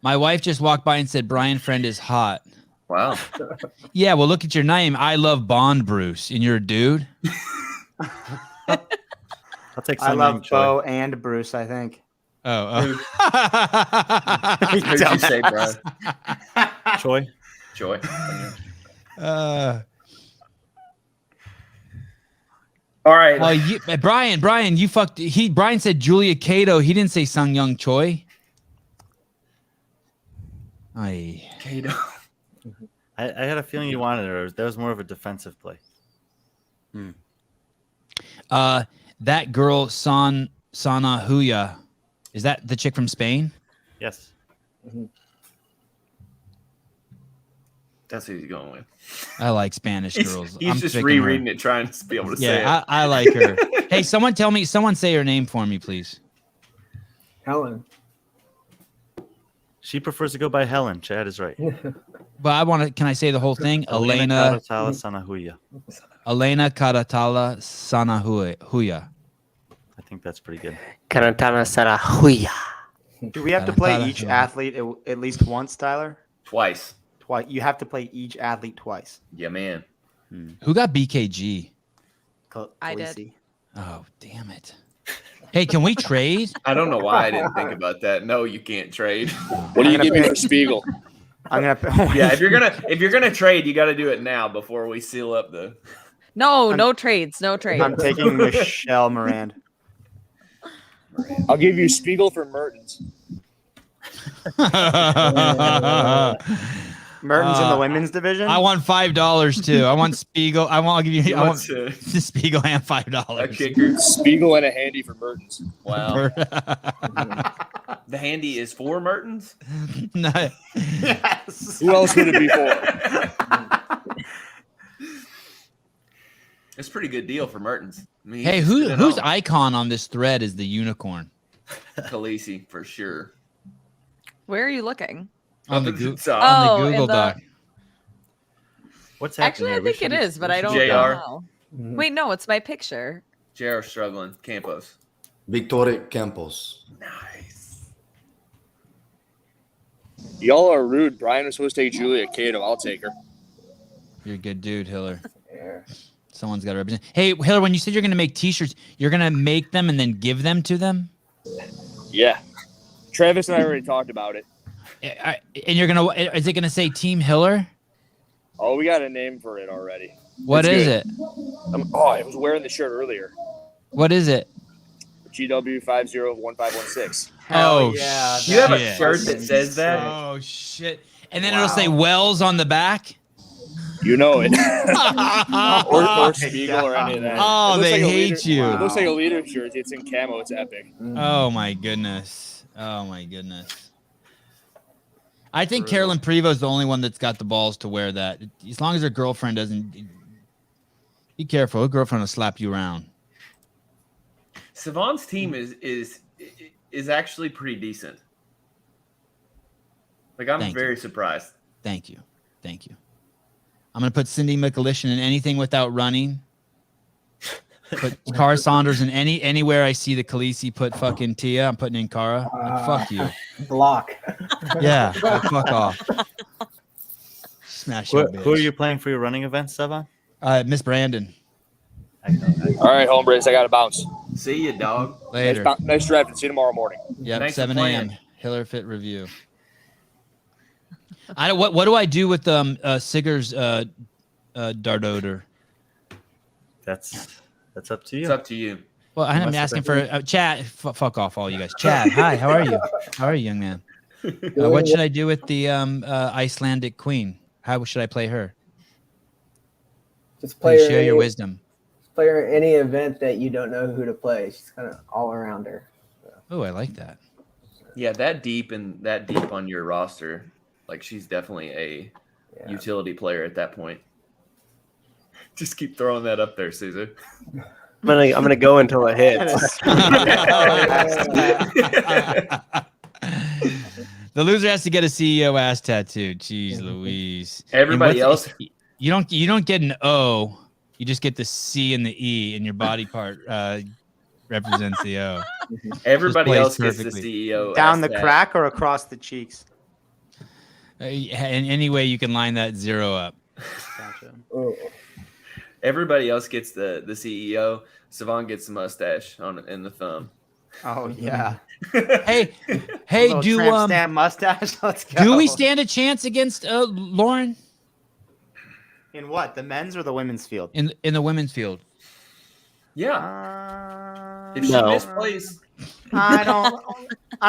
My wife just walked by and said Brian Friend is hot. Wow. Yeah, well, look at your name. I love Bond Bruce, and you're a dude. I'll take I Sun love Young Choi. Bo and Bruce. I think. Oh. Who'd you say, Brian? Choi. Joy. All right. Well, Brian, you fucked. Brian said Julia Cato. He didn't say Sung Young Choi. Aye. Cato. I had a feeling you wanted her. That was more of a defensive play. That girl Sana Huya, is that the chick from Spain? Yes. That's who he's going with. I like Spanish girls. He's I'm just picking rereading her. it, trying to be able to say it. Yeah, I like her. Hey, someone say her name for me, please. Helen. She prefers to go by Helen. Chad is right. But I want to. Can I say the whole thing? Elena Karatala Sanahuya. Karatala Sanahuya. I think that's pretty good. Karantana Sarahuya. Do we have to play each athlete at least once, Tyler? Twice. Twice. You have to play each athlete twice. Yeah, man. Who got BKG? I did. Khaleesi. Oh, damn it. Hey, can we trade? I don't know why I didn't think about that. No, you can't trade. What do you give me for Spiegel? I'm gonna. Yeah, if you're gonna trade, you got to do it now before we seal up the. No trades. No trades. I'm taking Michelle Moran. I'll give you Spiegel for Mertens. Mertens in the women's division. I want $5 too. I want Spiegel. I'll give you. I want to the Spiegel and a $5. kicker. Spiegel and a handy for Mertens. Wow. The handy is for Mertens. No. Yes. Who else would it be for? It's a pretty good deal for Mertens. I mean, Hey, he's sitting whose on icon on this thread is the unicorn? Khaleesi for sure. Where are you looking? On the, Up at the Google top. on Oh, the in Google the- Doc. What's happening? Actually, I here? We think it should- is, but we I should- don't JR. know. Mhm. Wait, no, it's my picture. JR struggling. Campos. Victoria Campos. Nice. Y'all are rude. Brian was supposed to take Julia Cato. I'll take her. You're a good dude, Hiller. Yeah. Someone's got to represent. Hey, Hiller, when you said you're going to make T-shirts, you're going to make them and then give them to them, Yeah. Travis and I already talked about it. and you're going to. Is it going to say Team Hiller? Oh, we got a name for it already. What It's is good. it? I was wearing the shirt earlier. What is it? GW501516. Oh, yeah, You have a shit. shirt that says that? Oh shit! And then it'll say Wells on the back. You know it. or my Spiegel or any of that. Oh, It looks they like a hate leader- you. It looks like a leader shirt. It's in camo. It's epic. Oh my goodness. Oh my goodness. I think Carolyn Prevost is the only one that's got the balls to wear that. As long as her girlfriend doesn't. Be careful. Her girlfriend will slap you around. Sevan's team is actually pretty decent. Like I'm Thank very surprised. Thank you. Thank you. I'm going to put Cindy McAlishan in anything without running. Put Cara Saunders in anywhere I see the Khaleesi put fucking Tia. I'm putting in Cara. Like, fuck you. Block. Yeah. Like, fuck off. Smash your Who are bitch. you playing for your running events, Sevan? Miss Brandon. All right, Homebrews. I got to bounce. See you, dog. Later. Nice drafting. See you tomorrow morning. Yep, Thanks for 7 playing. a.m. Hiller Fit review. I don't. What do I do with Sigur's Dardoder? That's up to you. It's up to you. Well, I'm Unless asking it's for Chad. Fuck off, all you guys. Chad, hi. How are you? How are you, young man? What should I do with the Icelandic queen? How should I play her? Just play Please her share your any- wisdom. Play her any event that you don't know who to play. She's kind of all around her. Oh, I like that. Yeah, that deep on your roster, like she's definitely a Yeah. utility player at that point. Just keep throwing that up there, Susan. I'm gonna go until it hits. The loser has to get a CEO ass tattoo. Jeez Louise. Everybody And what's- else, You don't get an O. You just get the C and the E, and your body part represents the O. everybody plays else gets the perfectly. CEO Down the ass tat. crack or across the cheeks. In any way you can line that 0 up. Gotcha. Oh, Everybody else gets the CEO. Sevan gets the mustache in the thumb. Oh yeah. Hey, Little do tramp stamp mustache. Let's go. do we stand a chance against Lauren in what? The men's or the women's field? in the women's field? Yeah, if she No. misplays, I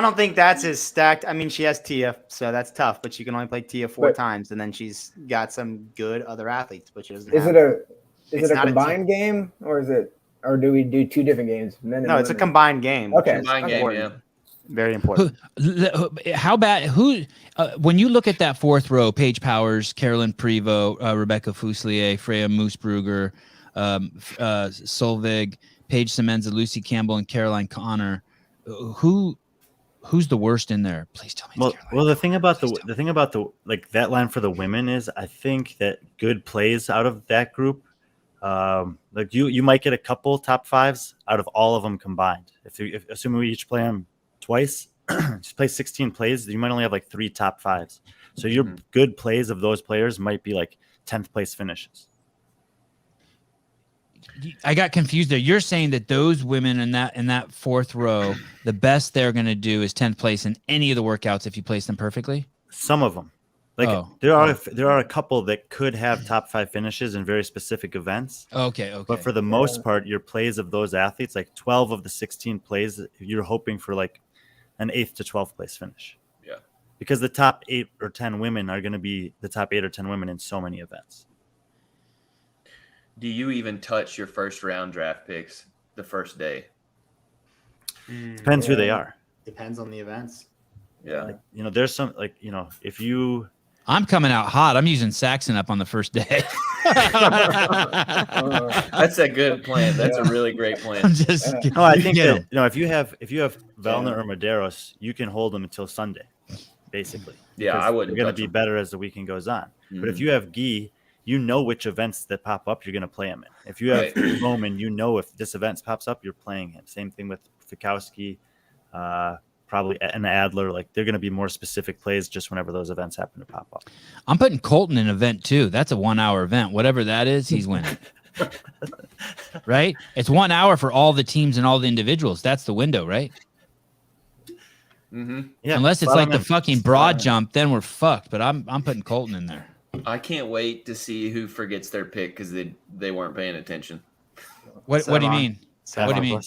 don't think that's as stacked. I mean, she has Tia, so that's tough. But she can only play Tia 4 But- times, and then she's got some good other athletes, which is is it It's a not a combined game or do we do 2 different games? Men and no, it's a women? combined game. which Okay. is combined game, yeah. important. Very important. How bad? When you look at that fourth row, Paige Powers, Carolyn Prevost, Rebecca Fuselier, Freya Moosbrugger, Solveig, Paige Semenza, Lucy Campbell, and Caroline Connor, who's the worst in there? Please tell me. It's Caroline Well, the thing about Please tell me. the thing about the like that line for the women is I think that good plays out of that group. Like you might get a couple top 5s out of all of them combined. If assuming we each play them twice, just play 16 plays, you might only have like 3 top 5s. So your good plays of those players might be like 10th place finishes. I got confused there. You're saying that those women in that fourth row, the best they're going to do is 10th place in any of the workouts if you place them perfectly? Some of them. Like Oh. there are a couple that could have top 5 finishes in very specific events. Okay. But for the most part, your plays of those athletes, like 12 of the 16 plays, you're hoping for like an 8th to 12th place finish. because the top 8 or 10 women are going to be the top 8 or 10 women in so many events. Do you even touch your first round draft picks the first day? Depends who they are. Depends on the events. Yeah. Like, there's some if you. I'm coming out hot. I'm using Saxon up on the first day. That's a good plan. That's a really great plan. I'm just No, I think that if you have Velna or Medeiros, you can hold them until Sunday, basically. Yeah, Because I wouldn't. They're going touch to be them. better as the weekend goes on. But if Mhm. you have Guy, you know which events that pop up, you're going to play him in. If you have Roman, you know if this event pops up, you're playing him. Same thing with Fikowski, probably an Adler. Like they're going to be more specific plays just whenever those events happen to pop up. I'm putting Colton in event 2. That's a 1 hour event. Whatever that is, he's winning. Right? It's 1 hour for all the teams and all the individuals. That's the window, right? Mm-hmm. Yeah, Unless it's slot like him the in. fucking broad jump, then we're fucked. But I'm putting Colton in there. I can't wait to see who forgets their pick because they weren't paying attention. What do you mean? Sevan. What do you mean?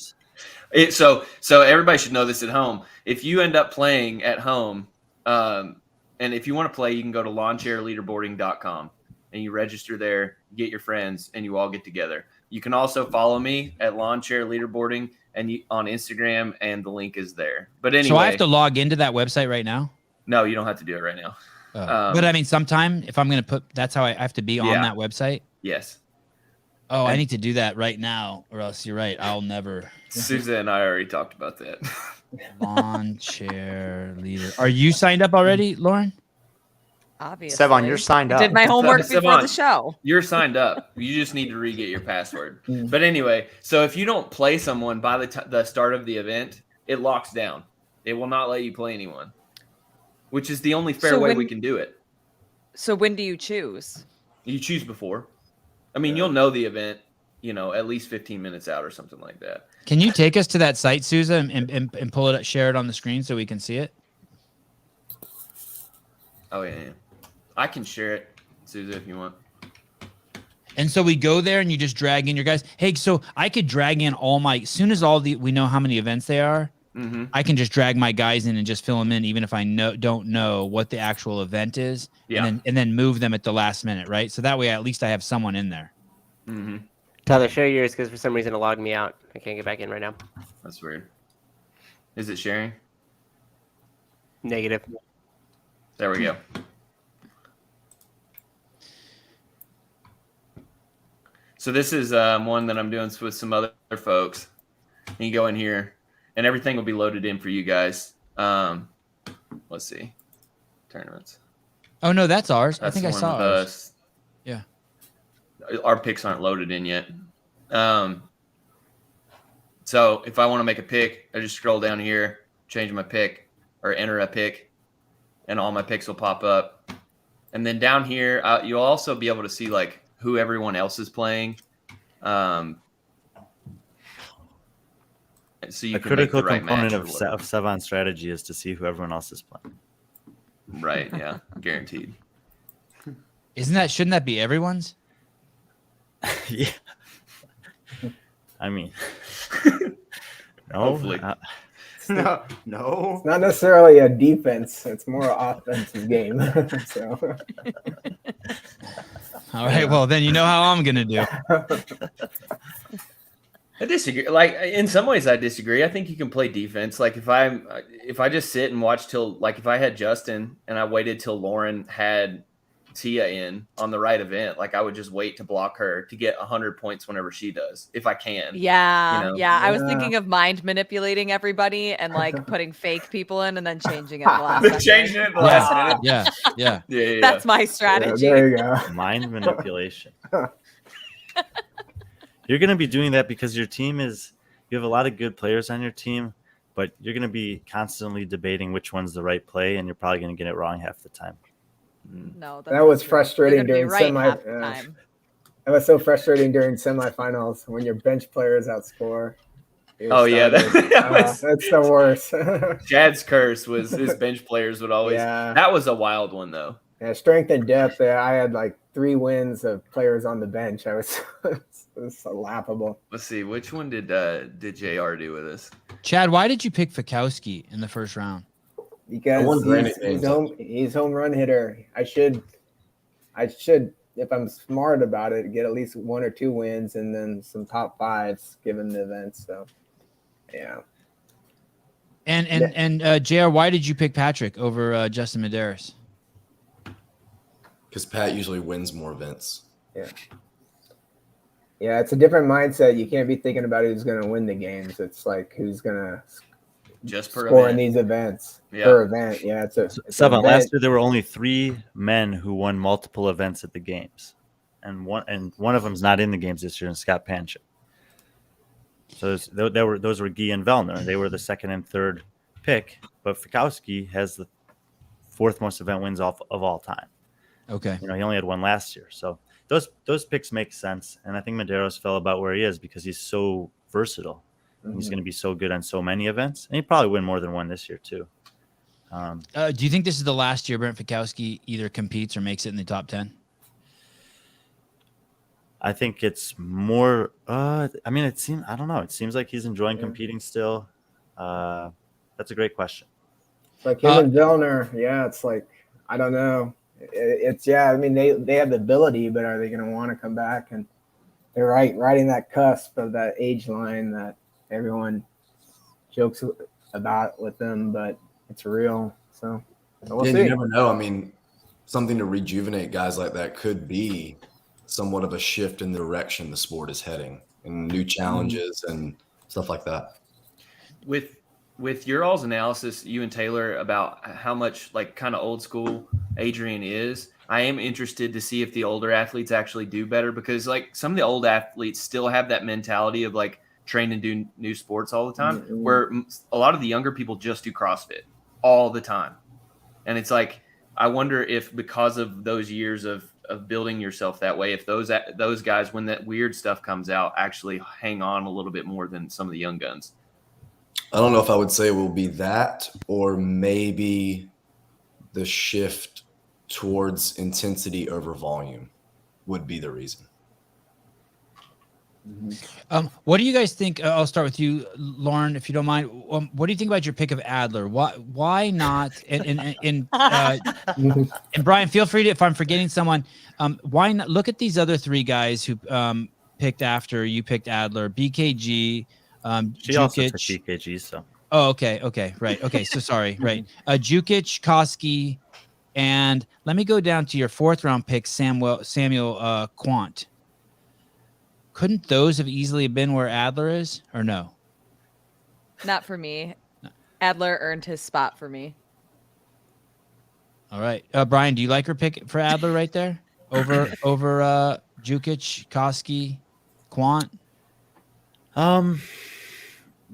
So everybody should know this at home. If you end up playing at home, and if you want to play, you can go to lawnchairleaderboarding.com and you register there, get your friends, and you all get together. You can also follow me at lawnchairleaderboarding and on Instagram, and the link is there. But anyway, So I have to log into that website right now? no, you don't have to do it right now. But I mean, sometime if I'm going to that's how I have to be on Yeah. that website. Yes, Oh, I need to do that right now, or else you're right. I'll never. Susan and I already talked about that. Lawn chair leader. Are you signed up already, Lauren? Obviously. Sevan, you're signed up. Did my homework Sevan, before the show. You're signed up. You just need to re-get your password. But anyway, so if you don't play someone by the start of the event, it locks down. It will not let you play anyone, which is the only fair So way when- we can do it. So when do you choose? You choose before. I mean, you'll know the event, at least 15 minutes out or something like that. Can you take us to that site, Susan, and pull it up, share it on the screen so we can see it? Oh, yeah. I can share it, Susan, if you want. And so we go there and you just drag in your guys. Hey, so I could drag in as soon as we know how many events they are, Mm-hmm. I can just drag my guys in and just fill them in, even if I don't know what the actual event is, Yeah. and then move them at the last minute, right? So that way, at least I have someone in there. Mm-hmm. Tyler, share yours because for some reason it logged me out. I can't get back in right now. That's weird. Is it sharing? Negative. There we go. So this is one that I'm doing with some other folks. You go in here, and everything will be loaded in for you guys. Let's see. Tournaments. Oh no, that's ours. I That's think I the one saw with ours. us. Yeah. Our picks aren't loaded in yet. So if I want to make a pick, I just scroll down here, change my pick, or enter a pick, and all my picks will pop up. And then down here, you'll also be able to see like who everyone else is playing. So you A can make critical the right component match of or whatever. Sevan's strategy is to see who everyone else is playing. Right, yeah, guaranteed. Shouldn't that be everyone's? Yeah. I mean, no. Hopefully. No. It's not necessarily a defense. It's more an offensive game. So All right, well then you know how I'm gonna do. I disagree. Like in some ways, I disagree. I think you can play defense. Like if I just sit and watch till like if I had Justin and I waited till Lauren had Tia in on the right event, like I would just wait to block her to get 100 points whenever she does, if I can. Yeah, Yeah. I was thinking of mind manipulating everybody and like putting fake people in and then changing it at the last second. Changing it at the last minute. Yeah. Yeah. That's my strategy. there you go. Mind manipulation. You're going to be doing that because you have a lot of good players on your team, but you're going to be constantly debating which one's the right play, and you're probably going to get it wrong half the time. No, That was true. frustrating You're gonna be during right half the semi. time. That was so frustrating during semifinals when your bench players outscore. your Oh, yeah, starters. that was- That's the worst. Chad's curse was his bench players would always. Yeah. That was a wild one though. Yeah, strength and depth. I had like 3 wins of players on the bench. I was it was so laughable. Let's see, which one did JR do with us? Chad, why did you pick Fikowski in the first round? because granted he's home run hitter. I should, if I'm smart about it, get at least 1 or 2 wins and then some top 5s given the events. So, yeah. And JR, why did you pick Patrick over Justin Medeiros? Because Pat usually wins more events. Yeah, it's a different mindset. You can't be thinking about who's going to win the games. It's like who's going to Just per score event. in these events Yeah. per event. Yeah, it's Sevan, last year there were only 3 men who won multiple events at the games, and one of them's not in the games this year, and Scott Panchik. So those were Guy and Vellner. They were the 2nd and 3rd pick, but Fikowski has the 4th most event wins of all time. Okay. He only had 1 last year, so those picks make sense. And I think Medeiros fell about where he is because he's so versatile. He's going to be so good on so many events, and he'd probably win more than 1 this year too. Do you think this is the last year Brent Fikowski either competes or makes it in the top 10? I think it's more. I don't know. It seems like he's enjoying competing still. That's a great question. Like him and Vellner, it's like I don't know. I mean, they have the ability, but are they going to want to come back? And they're riding that cusp of that age line that everyone jokes about with them, but it's real. So we'll see. You never know. I mean, something to rejuvenate guys like that could be somewhat of a shift in the direction the sport is heading, and new challenges and stuff like that. With your all's analysis, you and Taylor, about how much like kind of old school Adrian is, I am interested to see if the older athletes actually do better, because like some of the old athletes still have that mentality of like train and do new sports all the time, where a lot of the younger people just do CrossFit all the time. And it's like, I wonder if because of those years of building yourself that way, if those guys, when that weird stuff comes out, actually hang on a little bit more than some of the young guns. I don't know if I would say it will be that, or maybe the shift towards intensity over volume would be the reason. What do you guys think? I'll start with you, Lauren, if you don't mind. What do you think about your pick of Adler? Why not? And Brian, feel free to, if I'm forgetting someone, why not look at these other 3 guys who picked after you picked Adler, BKG, She also took BKG, so. Oh, okay, right. Okay, so sorry, right. Jukic, Koski, and let me go down to your 4th round pick, Samuel Quant. Couldn't those have easily been where Adler is, or no? Not for me. Adler earned his spot for me. All right, Brian, do you like her pick for Adler right there over Jukic, Koski, Quant?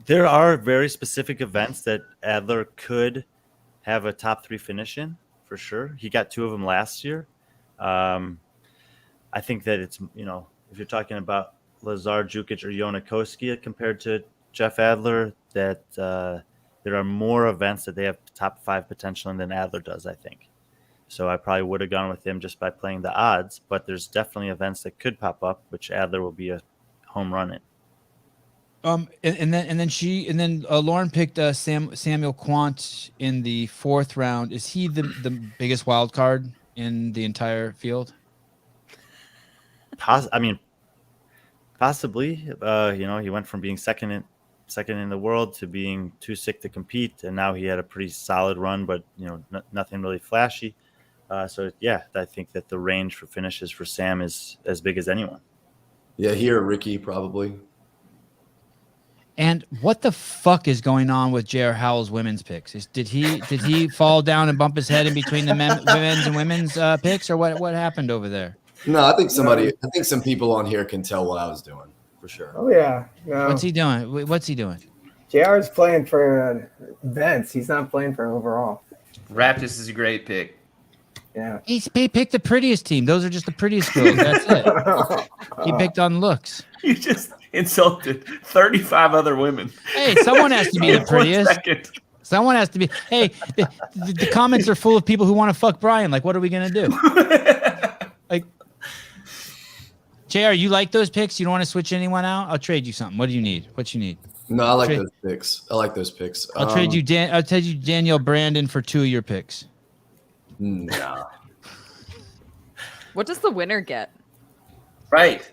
There are very specific events that Adler could have a top 3 finish in, for sure. He got 2 of them last year. I think that it's, if you're talking about Lazar, Jukic, or Jona Koski compared to Jeff Adler, that there are more events that they have top 5 potential in than Adler does, I think. So I probably would have gone with him just by playing the odds, but there's definitely events that could pop up, which Adler will be a home run in. And then Lauren picked Samuel Quant in the 4th round. Is he the biggest wild card in the entire field? Possibly. He went from being second in the world to being too sick to compete, and now he had a pretty solid run, but nothing really flashy. I think that the range for finishes for Sam is as big as anyone. Yeah, here, Ricky, probably. And what the fuck is going on with J.R. Howell's women's picks? Did he fall down and bump his head in between the men's and women's picks, or what happened over there? No, I think some people on here can tell what I was doing for sure. Oh yeah. No. What's he doing? JR is playing for events. He's not playing for overall. Raptus is a great pick. Yeah. He picked the prettiest team. Those are just the prettiest girls. That's it. He picked on looks. You just insulted 35 other women. Hey, someone has to be the prettiest. Someone has to be. Hey, the comments are full of people who want to fuck Brian. Like, what are we gonna do? Like, JR, you like those picks? You don't want to switch anyone out? I'll trade you something. What do you need? What you need? No, I like Trade- those picks. I like those picks. I'll trade you I'll trade you Daniel Brandon for 2 of your picks. Nah. What does the winner get? Right.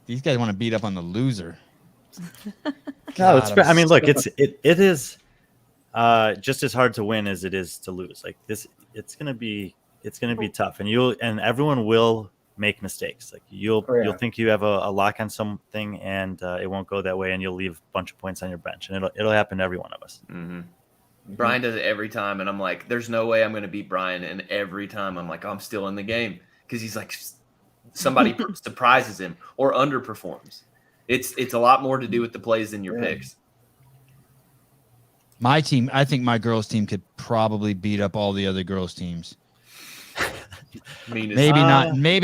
These guys want to beat up on the loser. No, it's God, fair. I mean, look, it is just as hard to win as it is to lose. Like this, it's gonna be tough, and everyone will make mistakes. Like you'll think you have a lock on something, and it won't go that way, and you'll leave a bunch of points on your bench, and it'll happen to every one of us. Mm-hmm. Brian does it every time, and I'm like, there's no way I'm going to beat Brian. And every time I'm like, oh, I'm still in the game because he's like, somebody surprises him or underperforms. It's a lot more to do with the plays than your picks. My team, I think my girls' team could probably beat up all the other girls' teams. Maybe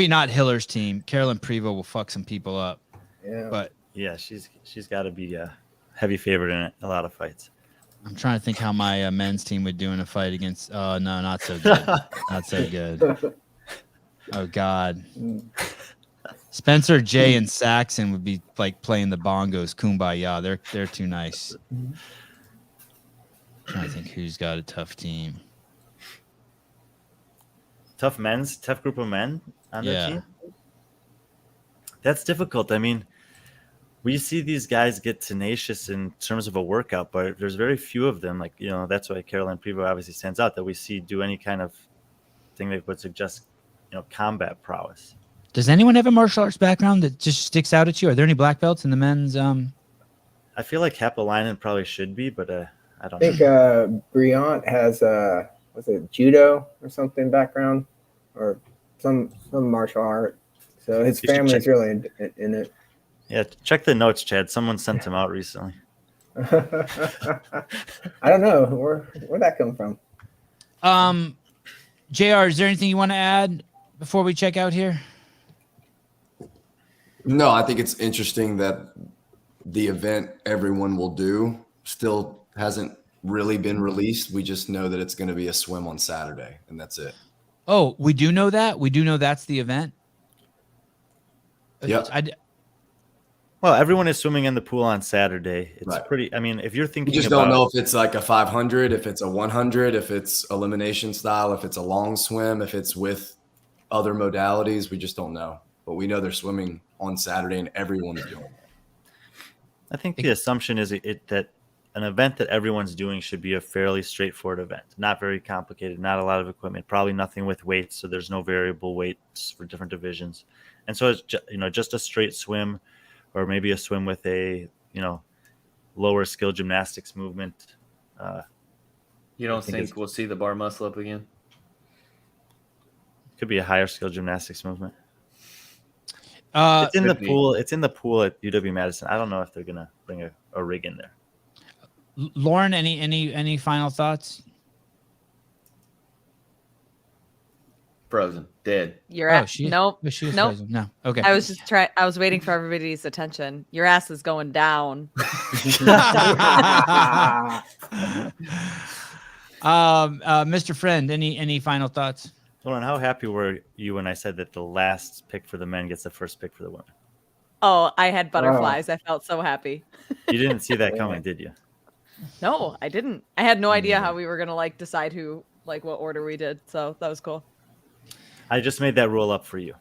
not Hiller's team. Carolyn Prevost will fuck some people up. Yeah. But yeah, she's got to be a heavy favorite in a lot of fights. I'm trying to think how my men's team would do in a fight against. No, not so good. Not so good. Oh God. Spencer, Jay, and Saxon would be like playing the bongos, kumbaya. They're too nice. I'm trying to think who's got a tough team. Tough group of men on their team. That's difficult. I mean, we see these guys get tenacious in terms of a workout, but there's very few of them. Like, that's why Carolyn Prevost obviously stands out, that we see do any kind of thing that would suggest, combat prowess. Does anyone have a martial arts background that just sticks out at you? Are there any black belts in the men's? I feel like Hapalainen probably should be, but I don't know. I think Briant has was it judo or something background, or some martial art. So his family is really in it. Yeah, check the notes, Chad. Someone sent him out recently. I don't know where'd that come from. JR, is there anything you want to add before we check out here? No, I think it's interesting that the event everyone will do still hasn't really been released. We just know that it's going to be a swim on Saturday, and that's it. Oh, we do know that? We do know that's the event? Yep. Well, everyone is swimming in the pool on Saturday. It's pretty. I mean, if you're thinking, you just don't know if it's like a 500, if it's a 100, if it's elimination style, if it's a long swim, if it's with other modalities. We just don't know. But we know they're swimming on Saturday, and everyone's doing it. I think the assumption is that an event that everyone's doing should be a fairly straightforward event, not very complicated, not a lot of equipment, probably nothing with weights, so there's no variable weights for different divisions, and so it's just a straight swim. Or maybe a swim with a, lower skill gymnastics movement. You don't think we'll see the bar muscle up again? Could be a higher skill gymnastics movement. It's in the pool. It's in the pool at UW-Madison. I don't know if they're gonna bring a rig in there. Lauren, any final thoughts? Frozen, dead. Nope. She was Nope. frozen. No. Okay. I was waiting for everybody's attention. Your ass is going down. Mr. Friend, any final thoughts? Lauren, how happy were you when I said that the last pick for the men gets the first pick for the women? Oh, I had butterflies. I felt so happy. You didn't see that coming, did you? No, I didn't. I had no idea how we were gonna decide who, what order we did. So that was cool. I just made that rule up for you.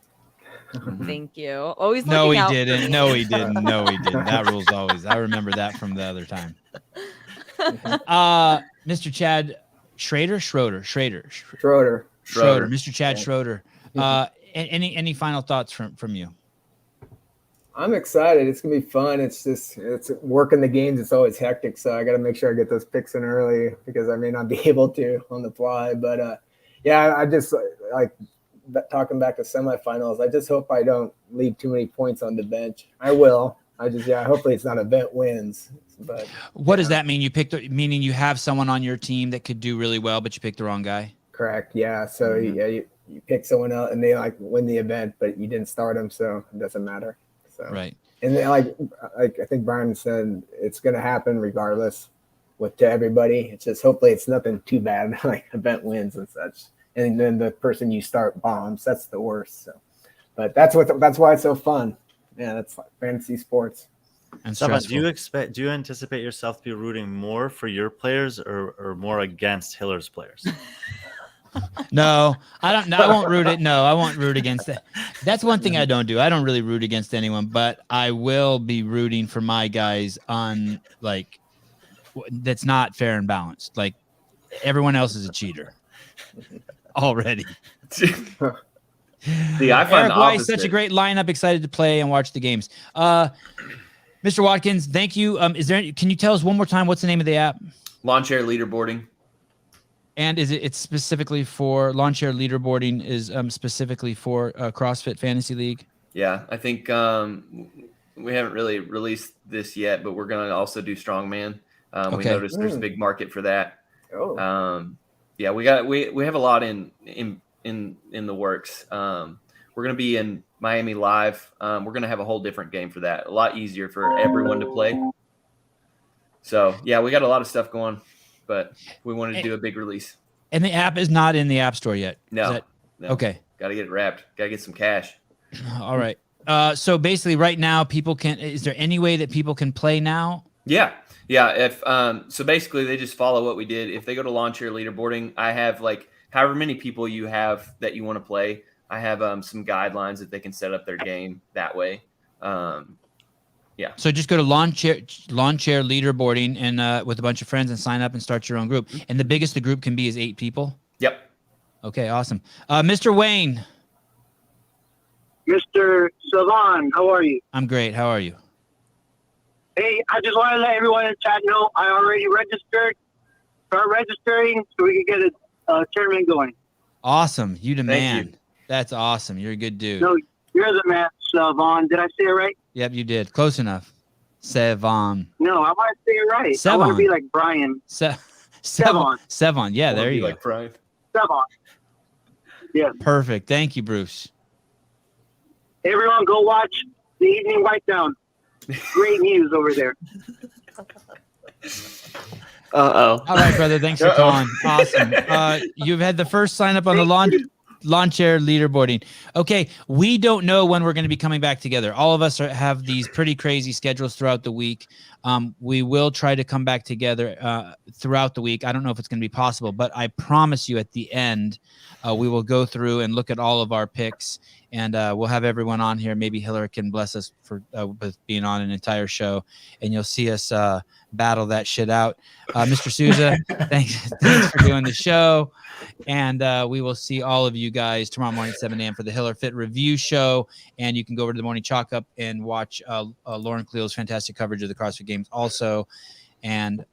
Thank you. Always. No, he didn't. No, he didn't. No, he didn't. That rule's always. I remember that from the other time. Mr. Chad Schroeder. Mr. Chad Schroeder. Any final thoughts from you? I'm excited. It's gonna be fun. It's working the games. It's always hectic, so I got to make sure I get those picks in early because I may not be able to on the fly. But yeah, I just like talking back to semifinals. I just hope I don't leave too many points on the bench. I will. Hopefully it's not event wins. But what does that mean? Meaning you have someone on your team that could do really well, but you picked the wrong guy. Correct. Yeah. So you pick someone else and they win the event, but you didn't start them, so it doesn't matter. So right. And then, like I think Brian said, it's going to happen regardless to everybody. It's just hopefully it's nothing too bad, like event wins and such. And then the person you start bombs. That's the worst. So, but that's why it's so fun. Yeah, that's like fantasy sports. and Sevan, stressful. do you anticipate yourself to be rooting more for your players or more against Hiller's players? No, I don't. No, I won't root it. No, I won't root against that. That's one thing I don't do. I don't really root against anyone, but I will be rooting for my guys on like that's not fair and balanced. Like everyone else is a cheater already. See, I find Eric the Weiss, opposite. such a great lineup. Excited to play and watch the games. Mr. Watkins, thank you. Can you tell us one more time what's the name of the app? Lawn chair leaderboarding. And it's specifically for lawn chair leaderboarding is specifically for CrossFit Fantasy League? Yeah, I think we haven't really released this yet, but we're going to also do strongman. We Okay. noticed there's a big market for that. Oh. Yeah, we have a lot in the works. We're going to be in Miami live. We're going to have a whole different game for that. A lot easier for everyone to play. So yeah, we got a lot of stuff going, but we wanted to do a big release. And the app is not in the App Store yet. No. Okay. Got to get it wrapped. Got to get some cash. All right. So basically right now is there any way that people can play now? Yeah. If so basically they just follow what we did. If they go to lawn chair leaderboarding, I have like however many people you have that you want to play, I have some guidelines that they can set up their game that way. Yeah. So just go to lawn chair leaderboarding and with a bunch of friends and sign up and start your own group. And the biggest the group can be is 8 people. Yep. Okay, awesome. Mr. Wayne. Mr. Sevan, how are you? I'm great. How are you? Hey, I just want to let everyone in chat know I already registered. Start registering so we can get a tournament going. Awesome. You the man. you. That's awesome. You're a good dude. No, you're the man, Sevan. Did I say it right? Yep, you did. Close enough. Sevan. No, I want to say it right. I want to be like Brian. Sevan. Sevan. Yeah, there you go. Like Brian. Sevan. Yeah. Perfect. Thank you, Bruce. Everyone go watch the Evening White Down. Great news over there. Uh-oh. All right, brother. Thanks for calling. Awesome. You've had the first sign up on the lawn chair leaderboarding. Okay, we don't know when we're going to be coming back together. All of us have these pretty crazy schedules throughout the week. We will try to come back together throughout the week. I don't know if it's going to be possible, but I promise you at the end, we will go through and look at all of our picks, and we'll have everyone on here. Maybe Hiller can bless us for with being on an entire show, and you'll see us battle that shit out. Mr. Souza, thanks for doing the show. And we will see all of you guys tomorrow morning at 7 a.m. for the Hiller Fit Review Show. And you can go over to the Morning Chalk Up and watch Lauren Cleo's fantastic coverage of the CrossFit Games also. And